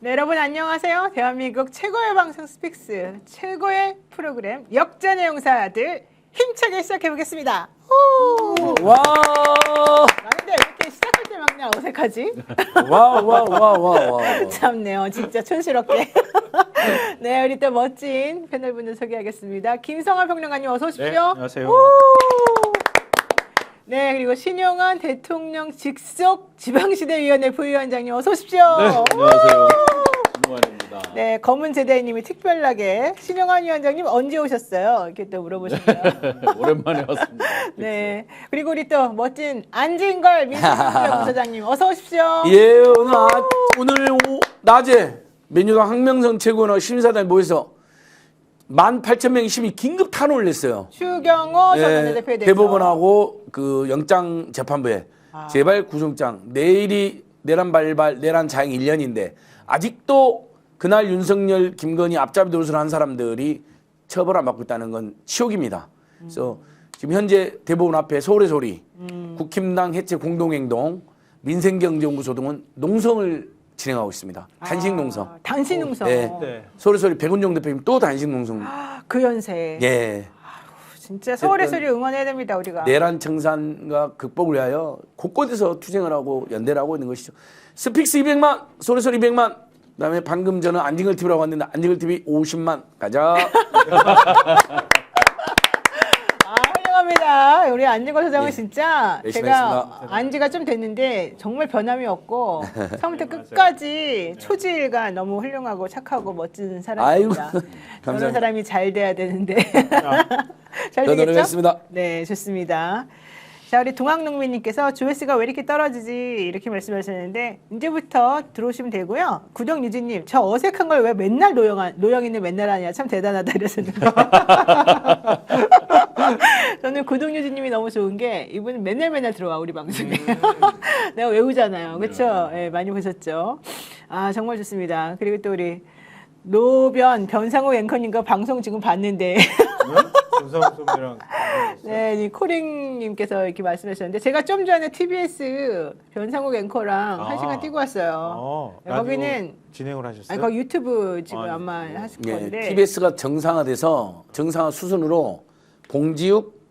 네, 여러분 안녕하세요. 대한민국 최고의 방송 스픽스, 최고의 프로그램 역전의 용사들 힘차게 시작해 보겠습니다. 와. 근데 왜 이렇게 시작할 때 막 그냥 어색하지? 와. 참네요, 진짜 촌스럽게. 네, 우리 또 멋진 패널분들 소개하겠습니다. 김성환 평론가님 어서 오십시오. 네, 안녕하세요. 네, 그리고 신용환 대통령 직속 지방시대위원회 부위원장님 어서 오십시오. 네, 안녕하세요. 김용환입니다. 네, 검은 제대님이 특별하게 신용환 위원장님 언제 오셨어요? 이렇게 또 물어보십니다. 오랜만에 왔습니다. 네, 그리고 우리 또 멋진 안진걸 민주연구소장님 어서 오십시오. 예, 오늘 낮에 민주당 항명성 최고위원 심사단 모여서 18,000명이 심의 긴급 탄원을 냈어요. 추경호 전 원내대표에 대해서 대법원하고 그 영장재판부에 제발 구속장 내일이 내란 발발 내란 자행 1년인데 아직도 그날 윤석열 김건희 앞잡이 노릇을 한 사람들이 처벌 안 받고 있다는 건 치욕입니다. 그래서 지금 현재 대법원 앞에 서울의 소리 국힘당 해체 공동행동 민생경제연구소 등은 농성을 진행하고 있습니다. 단식 농성. 단식 농성. 네. 네. 서울의 소리 백운종 대표님 또 단식 농성. 그 연세. 예. 진짜 서울의 소리 응원해야 됩니다, 우리가. 내란 청산과 극복을 위하여 곳곳에서 투쟁을 하고 연대를 하고 있는 것이죠. 스픽스 200만, 소리소리 200만, 그다음에 방금 저는 안진걸 TV라고 왔는데 안진걸 TV 50만 가자. 훌륭합니다. 우리 안진걸 소장은 예. 진짜 열심히 제가 하겠습니다. 안지가 좀 됐는데 정말 변함이 없고 처음부터 끝까지 초지일관 너무 훌륭하고 착하고 멋진 사람입니다. 아이고, 그런 감사합니다. 사람이 잘 돼야 되는데 잘 더 되겠죠? 노력하겠습니다. 네, 좋습니다. 자, 우리 동학농민님께서 조회수가 왜 이렇게 떨어지지 이렇게 말씀하셨는데 이제부터 들어오시면 되고요. 구덕유진님, 저 어색한 걸 왜 맨날 노영이는 맨날 하냐 참 대단하다 이러셨는데 저는 구덕유진님이 너무 좋은 게 이분은 맨날 들어와 우리 방송에 내가 외우잖아요, 그렇죠? 네, 많이 보셨죠? 아 정말 좋습니다. 그리고 또 우리 변상호 앵커님과 방송 지금 봤는데. 윤성수이랑 네, 이 코링님께서 이렇게 말씀하셨는데 제가 좀 전에 TBS 변상욱 앵커랑 1시간 뛰고 왔어요. 네, 거기는 진행을 하셨어요? 아니 거기 유튜브 지금 아마 하실 예, 건데 TBS가 정상화돼서 정상화 수순으로 봉지욱,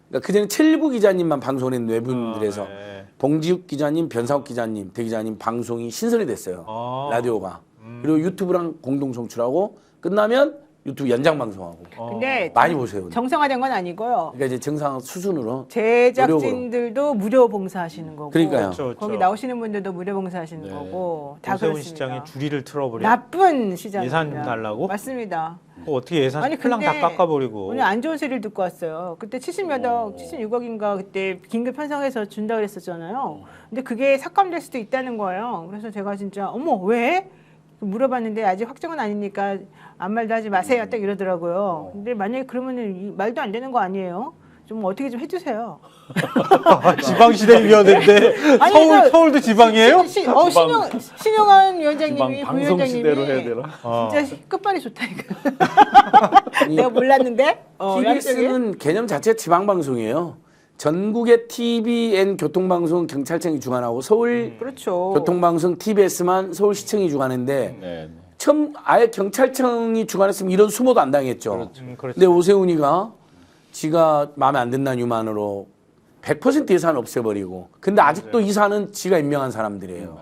그러니까 그전에 최일구 기자님만 방송했는 외분들에서 네. 봉지욱 기자님, 변상욱 기자님, 대 기자님 방송이 신설이 됐어요. 라디오가. 그리고 유튜브랑 공동 송출하고 끝나면 유튜브 연장 방송하고. 근데 많이 보세요. 정상화된 건 아니고요. 그러니까 이제 정상 수순으로 제작진들도 무료 봉사하시는 거고 그러니까요. 그렇죠. 거기 나오시는 분들도 무료 봉사하시는 거고 다 오세훈 그렇습니다. 시장에 주리를 틀어버려. 나쁜 시장입니다. 예산 좀 달라고? 맞습니다. 어떻게 예산 아니, 풀랑 다 근데 깎아버리고. 오늘 안 좋은 소리를 듣고 왔어요. 그때 70몇 억, 76억인가 그때 긴급 편성해서 준다 그랬었잖아요. 근데 그게 삭감될 수도 있다는 거예요. 그래서 제가 진짜 어머 왜? 물어봤는데 아직 확정은 아니니까 아무 말도 하지 마세요. 딱 이러더라고요. 근데 만약에 그러면은 이 말도 안 되는 거 아니에요? 좀 어떻게 좀 해주세요. 지방시대위원회인데 아니, 서울도 지방이에요? 신용환 위원장님이 방송시대로 해야 부위원장님이 되나? 진짜 끝발이 좋다 이거. 내가 몰랐는데. TBS는 개념 자체가 지방방송이에요. 전국의 TVN 교통방송 경찰청이 주관하고 서울 그렇죠. 교통방송 TBS만 서울시청이 주관하는데 네. 처음 아예 경찰청이 주관했으면 이런 수모도 안 당했죠. 그렇죠. 근데 오세훈이가 지가 마음에 안 든다는 유만으로 100% 예산 없애버리고 근데 아직도 이 사는 지가 임명한 사람들이에요.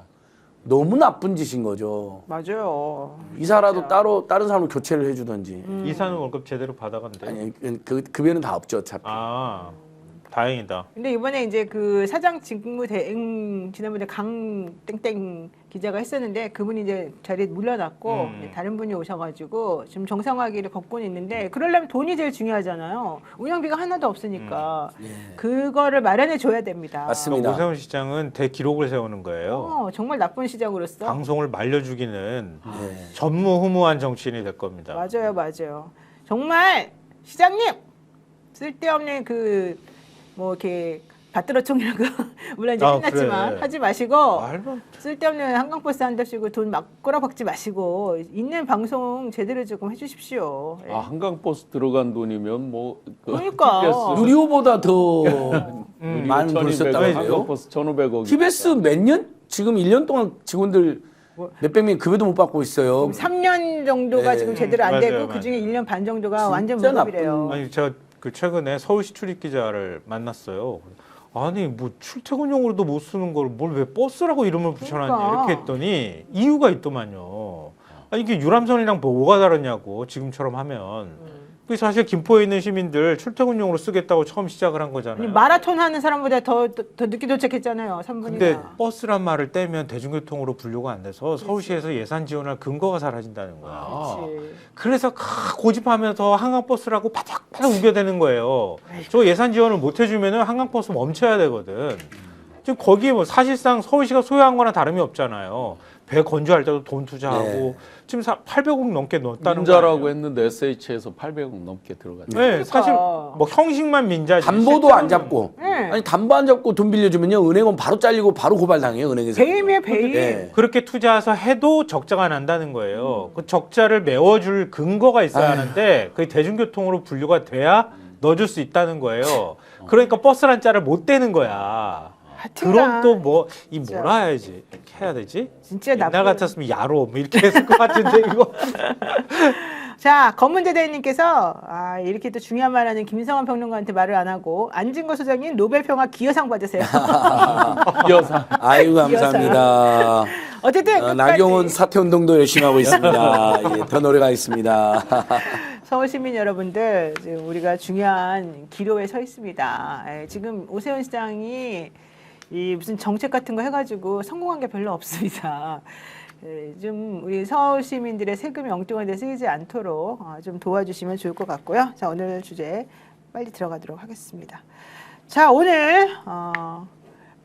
너무 나쁜 짓인 거죠. 맞아요. 이사라도 따로 다른 사람으로 교체를 해주든지. 이사는 월급 제대로 받아간대. 아니 그 급여는 다 없죠 어차피. 다행이다. 근데 이번에 이제 그 사장 직무 대행 지난번에 강땡땡 기자가 했었는데 그분이 이제 자리에 물러났고 이제 다른 분이 오셔가지고 지금 정상화기를 걷고는 있는데 그러려면 돈이 제일 중요하잖아요. 운영비가 하나도 없으니까 그거를 마련해 줘야 됩니다. 맞습니다. 오세훈 시장은 대기록을 세우는 거예요. 정말 나쁜 시장으로서. 방송을 말려 죽이는 전무후무한 정치인이 될 겁니다. 맞아요. 정말 시장님 쓸데없는 그 뭐 이렇게 받들어총이라고 물론 이제 끝났지만 그래. 하지 마시고 말도 쓸데없는 한강버스 한답시고 돈 막 꼬라박지 마시고 있는 방송 제대로 조금 해주십시오. 예. 한강버스 들어간 돈이면 뭐 그러니까. 유료보다 더 많은 돈을 1,200억, 썼다고 해요. 한강버스 1,500억. TBS 몇 년? 지금 1년 동안 직원들 몇백 명 급여도 못 받고 있어요. 3년 정도가 네. 지금 제대로 안 되고 맞아요, 그중에 맞아요. 1년 반 정도가 완전 진짜 무급이래요. 나쁜- 아니 제가 그 최근에 서울시 출입 기자를 만났어요. 아니 뭐 출퇴근용으로도 못 쓰는 걸 뭘 왜 버스라고 이름을 붙여놨냐 그러니까. 이렇게 했더니 이유가 있더만요. 아니 이게 유람선이랑 뭐가 다르냐고 지금처럼 하면. 그 사실 김포에 있는 시민들 출퇴근용으로 쓰겠다고 처음 시작을 한 거잖아요. 아니, 마라톤 하는 사람보다 더 늦게 도착했잖아요. 3분이나. 근데 버스란 말을 떼면 대중교통으로 분류가 안 돼서 서울시에서 예산 지원할 근거가 사라진다는 거야. 그렇지. 그래서 고집하면서 한강버스라고 바닥바닥 우겨대는 거예요. 저 예산 지원을 못 해주면 한강버스 멈춰야 되거든. 지금 거기에 뭐 사실상 서울시가 소유한 거나 다름이 없잖아요. 배 건조할 때도 돈 투자하고 네. 지금 800억 넘게 넣었다는 민자라고 거예요. 했는데 SH에서 800억 넘게 들어갔죠. 네, 그러니까. 사실 뭐 형식만 민자지. 담보도 안 잡고. 네. 아니 담보 안 잡고 돈 빌려주면요 은행은 바로 잘리고 바로 고발당해요 은행에서. 배임이에요, 배임. 네. 그렇게 투자해서 해도 적자가 난다는 거예요. 그 적자를 메워줄 근거가 있어야 하는데 그게 대중교통으로 분류가 돼야 넣어줄 수 있다는 거예요. 그러니까 버스란 자를 못 떼는 거야. 하여튼간 그럼 또 뭐 이 진짜. 뭐라 해야지 이렇게 해야 되지? 진짜 옛날 나쁜. 같았으면 야로 뭐 이렇게 했을 것 같은데 이거. 자, 검문재 대행님께서 이렇게 또 중요한 말 하는 김성환 평론가한테 말을 안 하고 안진거 소장님 노벨 평화 기여상 받으세요. 여사. 아이고 감사합니다. 어쨌든 끝까지 나경원 사퇴 운동도 열심히 하고 있습니다. 예, 더 노래가 있습니다. 서울 시민 여러분들, 지금 우리가 중요한 기로에 서 있습니다. 지금 오세훈 시장이 이 무슨 정책 같은 거 해가지고 성공한 게 별로 없습니다. 좀 우리 서울 시민들의 세금이 엉뚱한 데 쓰이지 않도록 좀 도와주시면 좋을 것 같고요. 자, 오늘 주제 빨리 들어가도록 하겠습니다. 자, 오늘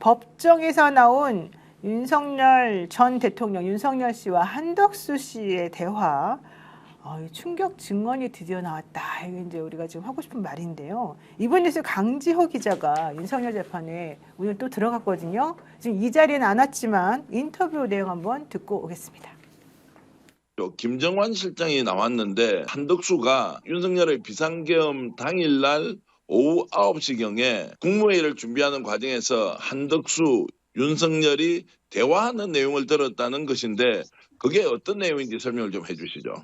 법정에서 나온 윤석열 전 대통령, 윤석열 씨와 한덕수 씨의 대화, 충격 증언이 드디어 나왔다. 이게 이제 우리가 지금 하고 싶은 말인데요. 이번 뉴스 강지호 기자가 윤석열 재판에 오늘 또 들어갔거든요. 지금 이 자리에는 안 왔지만 인터뷰 내용 한번 듣고 오겠습니다. 김정환 실장이 나왔는데 한덕수가 윤석열의 비상계엄 당일날 오후 9시경에 국무회의를 준비하는 과정에서 한덕수, 윤석열이 대화하는 내용을 들었다는 것인데 그게 어떤 내용인지 설명을 좀 해주시죠.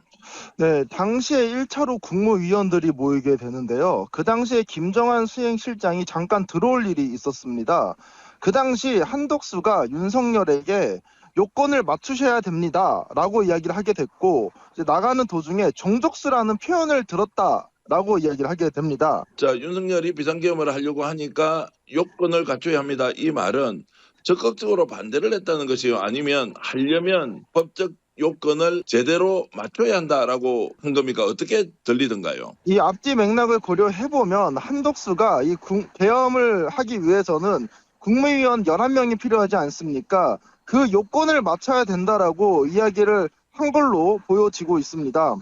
네, 당시에 1차로 국무위원들이 모이게 되는데요. 그 당시에 김정한 수행실장이 잠깐 들어올 일이 있었습니다. 그 당시 한덕수가 윤석열에게 요건을 맞추셔야 됩니다 라고 이야기를 하게 됐고, 이제 나가는 도중에 종족수라는 표현을 들었다라고 이야기를 하게 됩니다. 자, 윤석열이 비상계엄을 하려고 하니까 요건을 갖춰야 합니다. 이 말은 적극적으로 반대를 했다는 것이요, 아니면 하려면 법적 요건을 제대로 맞춰야 한다라고 한 겁니까? 어떻게 들리던가요? 이 앞뒤 맥락을 고려해보면 한덕수가 이 계엄을 하기 위해서는 국무위원 11명이 필요하지 않습니까? 그 요건을 맞춰야 된다라고 이야기를 한 걸로 보여지고 있습니다.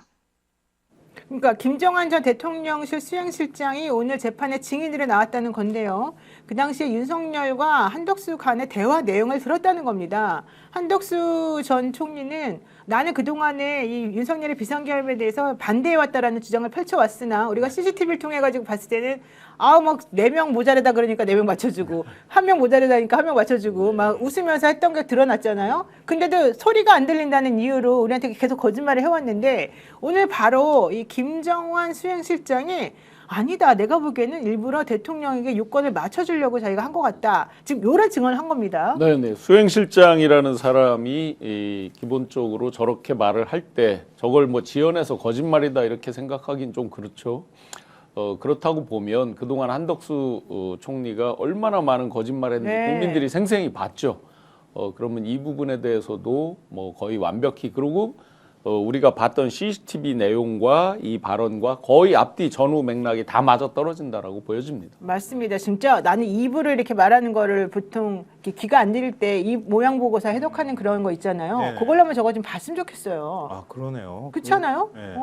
그러니까 김정한 전 대통령실 수행실장이 오늘 재판에 증인으로 나왔다는 건데요. 그 당시에 윤석열과 한덕수 간의 대화 내용을 들었다는 겁니다. 한덕수 전 총리는 나는 그동안에 이 윤석열의 비상계엄에 대해서 반대해왔다라는 주장을 펼쳐왔으나 우리가 CCTV를 통해 가지고 봤을 때는 막 4명 모자르다 그러니까 4명 맞춰주고 1명 모자르다니까 1명 맞춰주고 막 웃으면서 했던 게 드러났잖아요. 근데도 소리가 안 들린다는 이유로 우리한테 계속 거짓말을 해왔는데 오늘 바로 이 김정환 수행실장이 아니다, 내가 보기에는 일부러 대통령에게 요건을 맞춰주려고 자기가 한 것 같다. 지금 이런 증언을 한 겁니다. 네네. 수행실장이라는 사람이 기본적으로 저렇게 말을 할 때 저걸 뭐 지어내서 거짓말이다 이렇게 생각하긴 좀 그렇죠. 그렇다고 보면 그동안 한덕수 총리가 얼마나 많은 거짓말했는지 네. 국민들이 생생히 봤죠. 그러면 이 부분에 대해서도 뭐 거의 완벽히, 그리고 우리가 봤던 CCTV 내용과 이 발언과 거의 앞뒤 전후 맥락이 다 맞아떨어진다라고 보여집니다. 맞습니다. 진짜 나는 입으로 이렇게 말하는 거를 보통 이렇게 귀가 안 들릴 때 입 모양 보고서 해독하는 그런 거 있잖아요. 네네. 그걸로 좀 저거 좀 봤으면 좋겠어요. 아 그러네요. 그렇지 않아요? 네.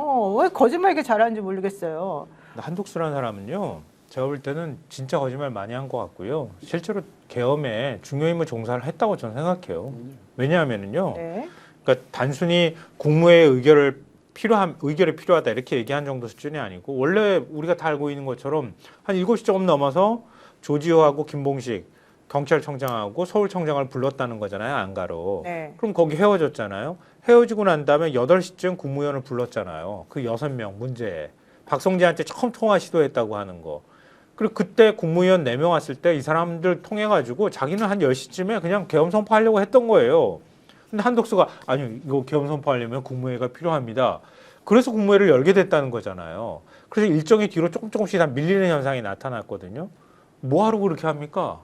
왜 거짓말 이렇게 잘하는지 모르겠어요. 한덕수라는 사람은요, 제가 볼 때는 진짜 거짓말 많이 한 것 같고요. 실제로 계엄에 중요 임무 종사를 했다고 저는 생각해요. 왜냐하면은요, 네. 그러니까 단순히 국무회의 의결이 필요하다 이렇게 얘기한 정도 수준이 아니고, 원래 우리가 다 알고 있는 것처럼 한 7시 조금 넘어서 조지호하고 김봉식 경찰청장하고 서울청장을 불렀다는 거잖아요. 안가로. 네. 그럼 거기 헤어졌잖아요. 헤어지고 난 다음에 8시쯤 국무위원을 불렀잖아요. 그 6명 문제. 박성재한테 처음 통화 시도했다고 하는 거. 그리고 그때 국무위원 4명 왔을 때 이 사람들 통해가지고 자기는 한 10시쯤에 그냥 계엄 선포하려고 했던 거예요. 근데 한덕수가 아니 이거 계엄 선포하려면 국무회의가 필요합니다. 그래서 국무회의를 열게 됐다는 거잖아요. 그래서 일정이 뒤로 조금씩 다 밀리는 현상이 나타났거든요. 뭐하러 그렇게 합니까?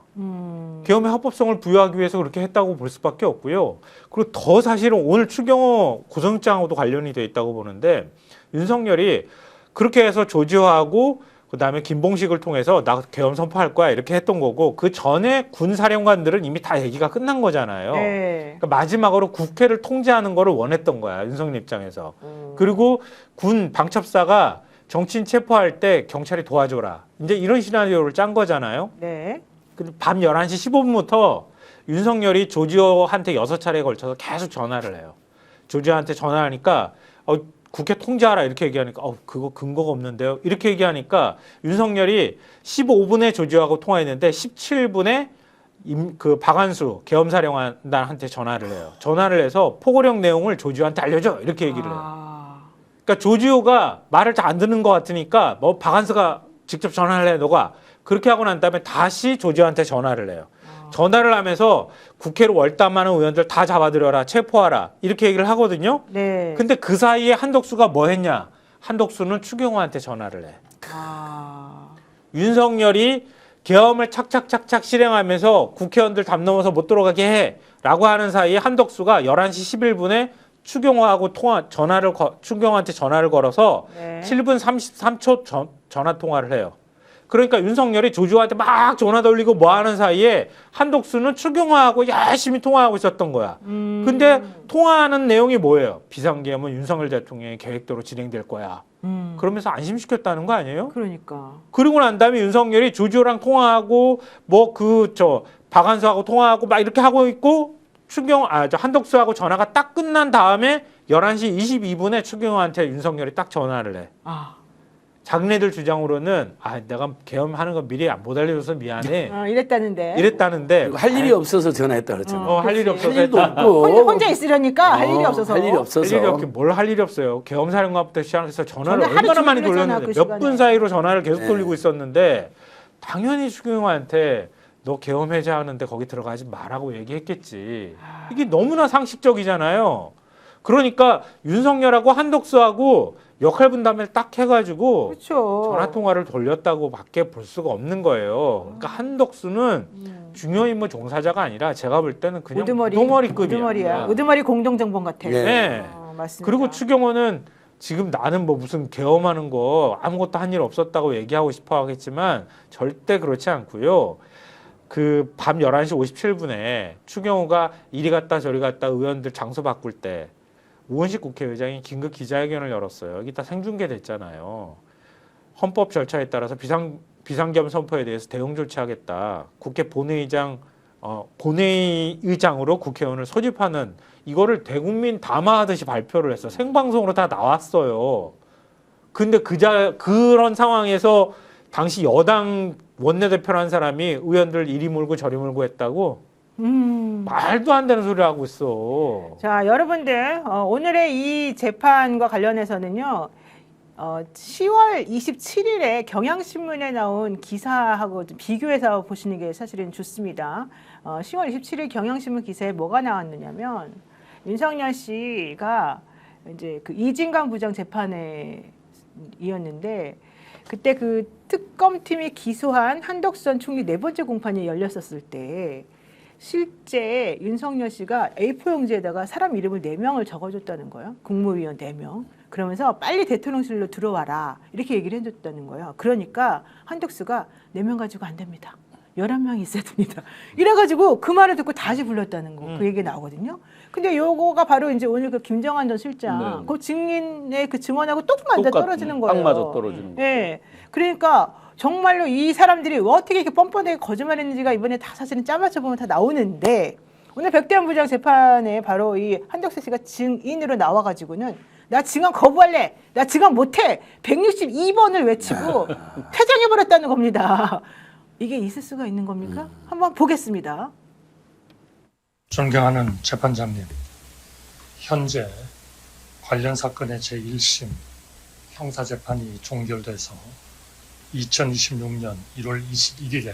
계엄의 합법성을 부여하기 위해서 그렇게 했다고 볼 수밖에 없고요. 그리고 더 사실은 오늘 추경호 구속영장하고도 관련이 돼 있다고 보는데 윤석열이 그렇게 해서 조지호하고 그다음에 김봉식을 통해서 나 계엄 선포할 거야 이렇게 했던 거고 그 전에 군 사령관들은 이미 다 얘기가 끝난 거잖아요. 네. 그러니까 마지막으로 국회를 통제하는 거를 원했던 거야 윤석열 입장에서. 그리고 군 방첩사가 정치인 체포할 때 경찰이 도와줘라. 이제 이런 시나리오를 짠 거잖아요. 네. 근데 밤 11시 15분부터 윤석열이 조지호한테 6차례에 걸쳐서 계속 전화를 해요. 조지호한테 전화하니까 국회 통제하라 이렇게 얘기하니까 그거 근거가 없는데요. 이렇게 얘기하니까 윤석열이 15분에 조지호하고 통화했는데 17분에 그 박한수 계엄사령관한테 전화를 해요. 전화를 해서 포고령 내용을 조지호한테 알려줘 이렇게 얘기를 해요. 그러니까 조지호가 말을 잘 안 듣는 것 같으니까 뭐 박한수가 직접 전화를 해 너가 그렇게 하고 난 다음에 다시 조지호한테 전화를 해요. 전화를 하면서 국회로 월담하는 의원들 다 잡아들여라 체포하라 이렇게 얘기를 하거든요. 네. 근데 그 사이에 한덕수가 뭐 했냐? 한덕수는 추경호한테 전화를 해. 윤석열이 계엄을 착착착착 실행하면서 국회의원들 담 넘어서 못 들어가게 해 라고 하는 사이에 한덕수가 11시 11분에 추경호하고 추경호한테 전화를 걸어서 네. 7분 33초 전화 통화를 해요. 그러니까 윤석열이 조지호한테 막 전화 돌리고 뭐 하는 사이에 한덕수는 추경호하고 열심히 통화하고 있었던 거야. 근데 통화하는 내용이 뭐예요? 비상계엄은 윤석열 대통령의 계획대로 진행될 거야. 그러면서 안심시켰다는 거 아니에요? 그러니까. 그리고 난 다음에 윤석열이 조지호랑 통화하고 박한수하고 통화하고 막 이렇게 하고 있고 한덕수하고 전화가 딱 끝난 다음에 11시 22분에 추경호한테 윤석열이 딱 전화를 해. 자기네들 주장으로는 내가 계엄하는 거 미리 못 알려줘서 미안해. 이랬다는데 할 일이 없어서 전화했다 그랬잖아요. 할 일이 없어서 할 일도 했다. 없고 혼자 있으려니까 할 일이 없어서. 할 일이 없어서. 할 일이 없긴 뭘 할 일이 없어요. 계엄사령관부터 시작해서 전화를 전화 하루 얼마나 많이 종일 했잖아, 돌렸는데 그 몇 시간에. 분 사이로 전화를 계속 네. 돌리고 있었는데 당연히 추경호한테 너 계엄 해제하는데 거기 들어가지 마라고 얘기했겠지. 이게 너무나 상식적이잖아요. 그러니까 윤석열하고 한덕수하고 역할 분담을 딱 해가지고 그렇죠. 전화 통화를 돌렸다고 밖에 볼 수가 없는 거예요. 그러니까 한덕수는 중요 임무 종사자가 아니라 제가 볼 때는 그냥 우두머리급이야. 우두머리야. 우두머리 공동정범 같아. 네. 맞습니다. 그리고 추경호는 지금 나는 뭐 무슨 계엄하는 거 아무것도 한 일 없었다고 얘기하고 싶어 하겠지만 절대 그렇지 않고요. 그 밤 11시 57분에 추경호가 이리 갔다 저리 갔다 의원들 장소 바꿀 때 우원식 국회의장이 긴급 기자회견을 열었어요. 여기 다 생중계됐잖아요. 헌법 절차에 따라서 비상계엄 선포에 대해서 대응 조치하겠다. 국회 본회의장으로 국회의원을 소집하는 이거를 대국민 담화하듯이 발표를 했어. 생방송으로 다 나왔어요. 근데 그런 상황에서 당시 여당 원내대표라는 사람이 의원들 이리 물고 저리 물고 했다고? 말도 안 되는 소리를 하고 있어. 자, 여러분들 오늘의 이 재판과 관련해서는요. 10월 27일에 경향신문에 나온 기사하고 좀 비교해서 보시는 게 사실은 좋습니다. 10월 27일 경향신문 기사에 뭐가 나왔느냐면 윤석열 씨가 이제 그 이진강 부장 재판에 이었는데 그때 그 특검팀이 기소한 한덕수 전 총리 4번째 공판이 열렸었을 때 실제 윤석열 씨가 A4 용지에다가 사람 이름을 4명을 적어줬다는 거예요. 국무위원 4명. 그러면서 빨리 대통령실로 들어와라 이렇게 얘기를 해줬다는 거예요. 그러니까 한덕수가 4명 가지고 안 됩니다. 11명이 있어야 됩니다. 이래가지고 그 말을 듣고 다시 불렀다는 거, 그 얘기 나오거든요. 근데 요거가 바로 이제 오늘 그 김정한 전 실장, 그 증인의 그 증언하고 또 맞아 떨어지는 거예요. 딱 맞아 떨어지는 거예요. 네. 그러니까 정말로 이 사람들이 어떻게 이렇게 뻔뻔하게 거짓말했는지가 이번에 다 사실은 짜맞춰 보면 다 나오는데 오늘 백대현 부장 재판에 바로 이 한덕수 씨가 증인으로 나와가지고는 나 증언 거부할래, 나 증언 못해, 162번을 외치고 퇴장해버렸다는 겁니다. 이게 있을 수가 있는 겁니까? 한번 보겠습니다. 존경하는 재판장님, 현재 관련 사건의 제1심 형사재판이 종결돼서 2026년 1월 21일에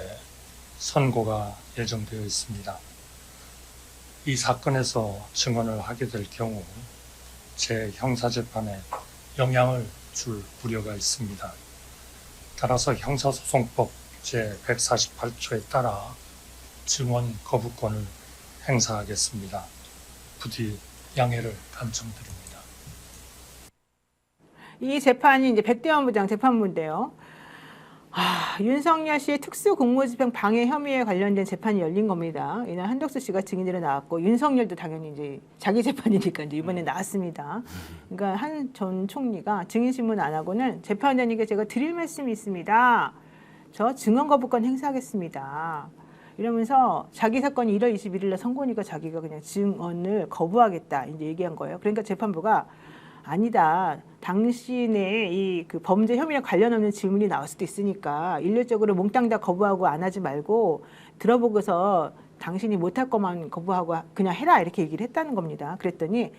선고가 예정되어 있습니다. 이 사건에서 증언을 하게 될 경우 제 형사재판에 영향을 줄 우려가 있습니다. 따라서 형사소송법 제148조에 따라 증언 거부권을 행사하겠습니다. 부디 양해를 간청드립니다. 이 재판이 이제 백대원 부장 재판부인데요. 윤석열 씨의 특수 공무집행 방해 혐의에 관련된 재판이 열린 겁니다. 이날 한덕수 씨가 증인으로 나왔고 윤석열도 당연히 이제 자기 재판이니까 이제 이번에 나왔습니다. 그러니까 한 전 총리가 증인 신문 안 하고는 재판장님께 제가 드릴 말씀이 있습니다. 저 증언 거부권 행사하겠습니다. 이러면서 자기 사건이 1월 21일에 선고니까 자기가 그냥 증언을 거부하겠다 이제 얘기한 거예요. 그러니까 재판부가 아니다. 당신의 이 그 범죄 혐의랑 관련 없는 질문이 나올 수도 있으니까 일률적으로 몽땅 다 거부하고 안 하지 말고 들어보고서 당신이 못할 것만 거부하고 그냥 해라 이렇게 얘기를 했다는 겁니다. 그랬더니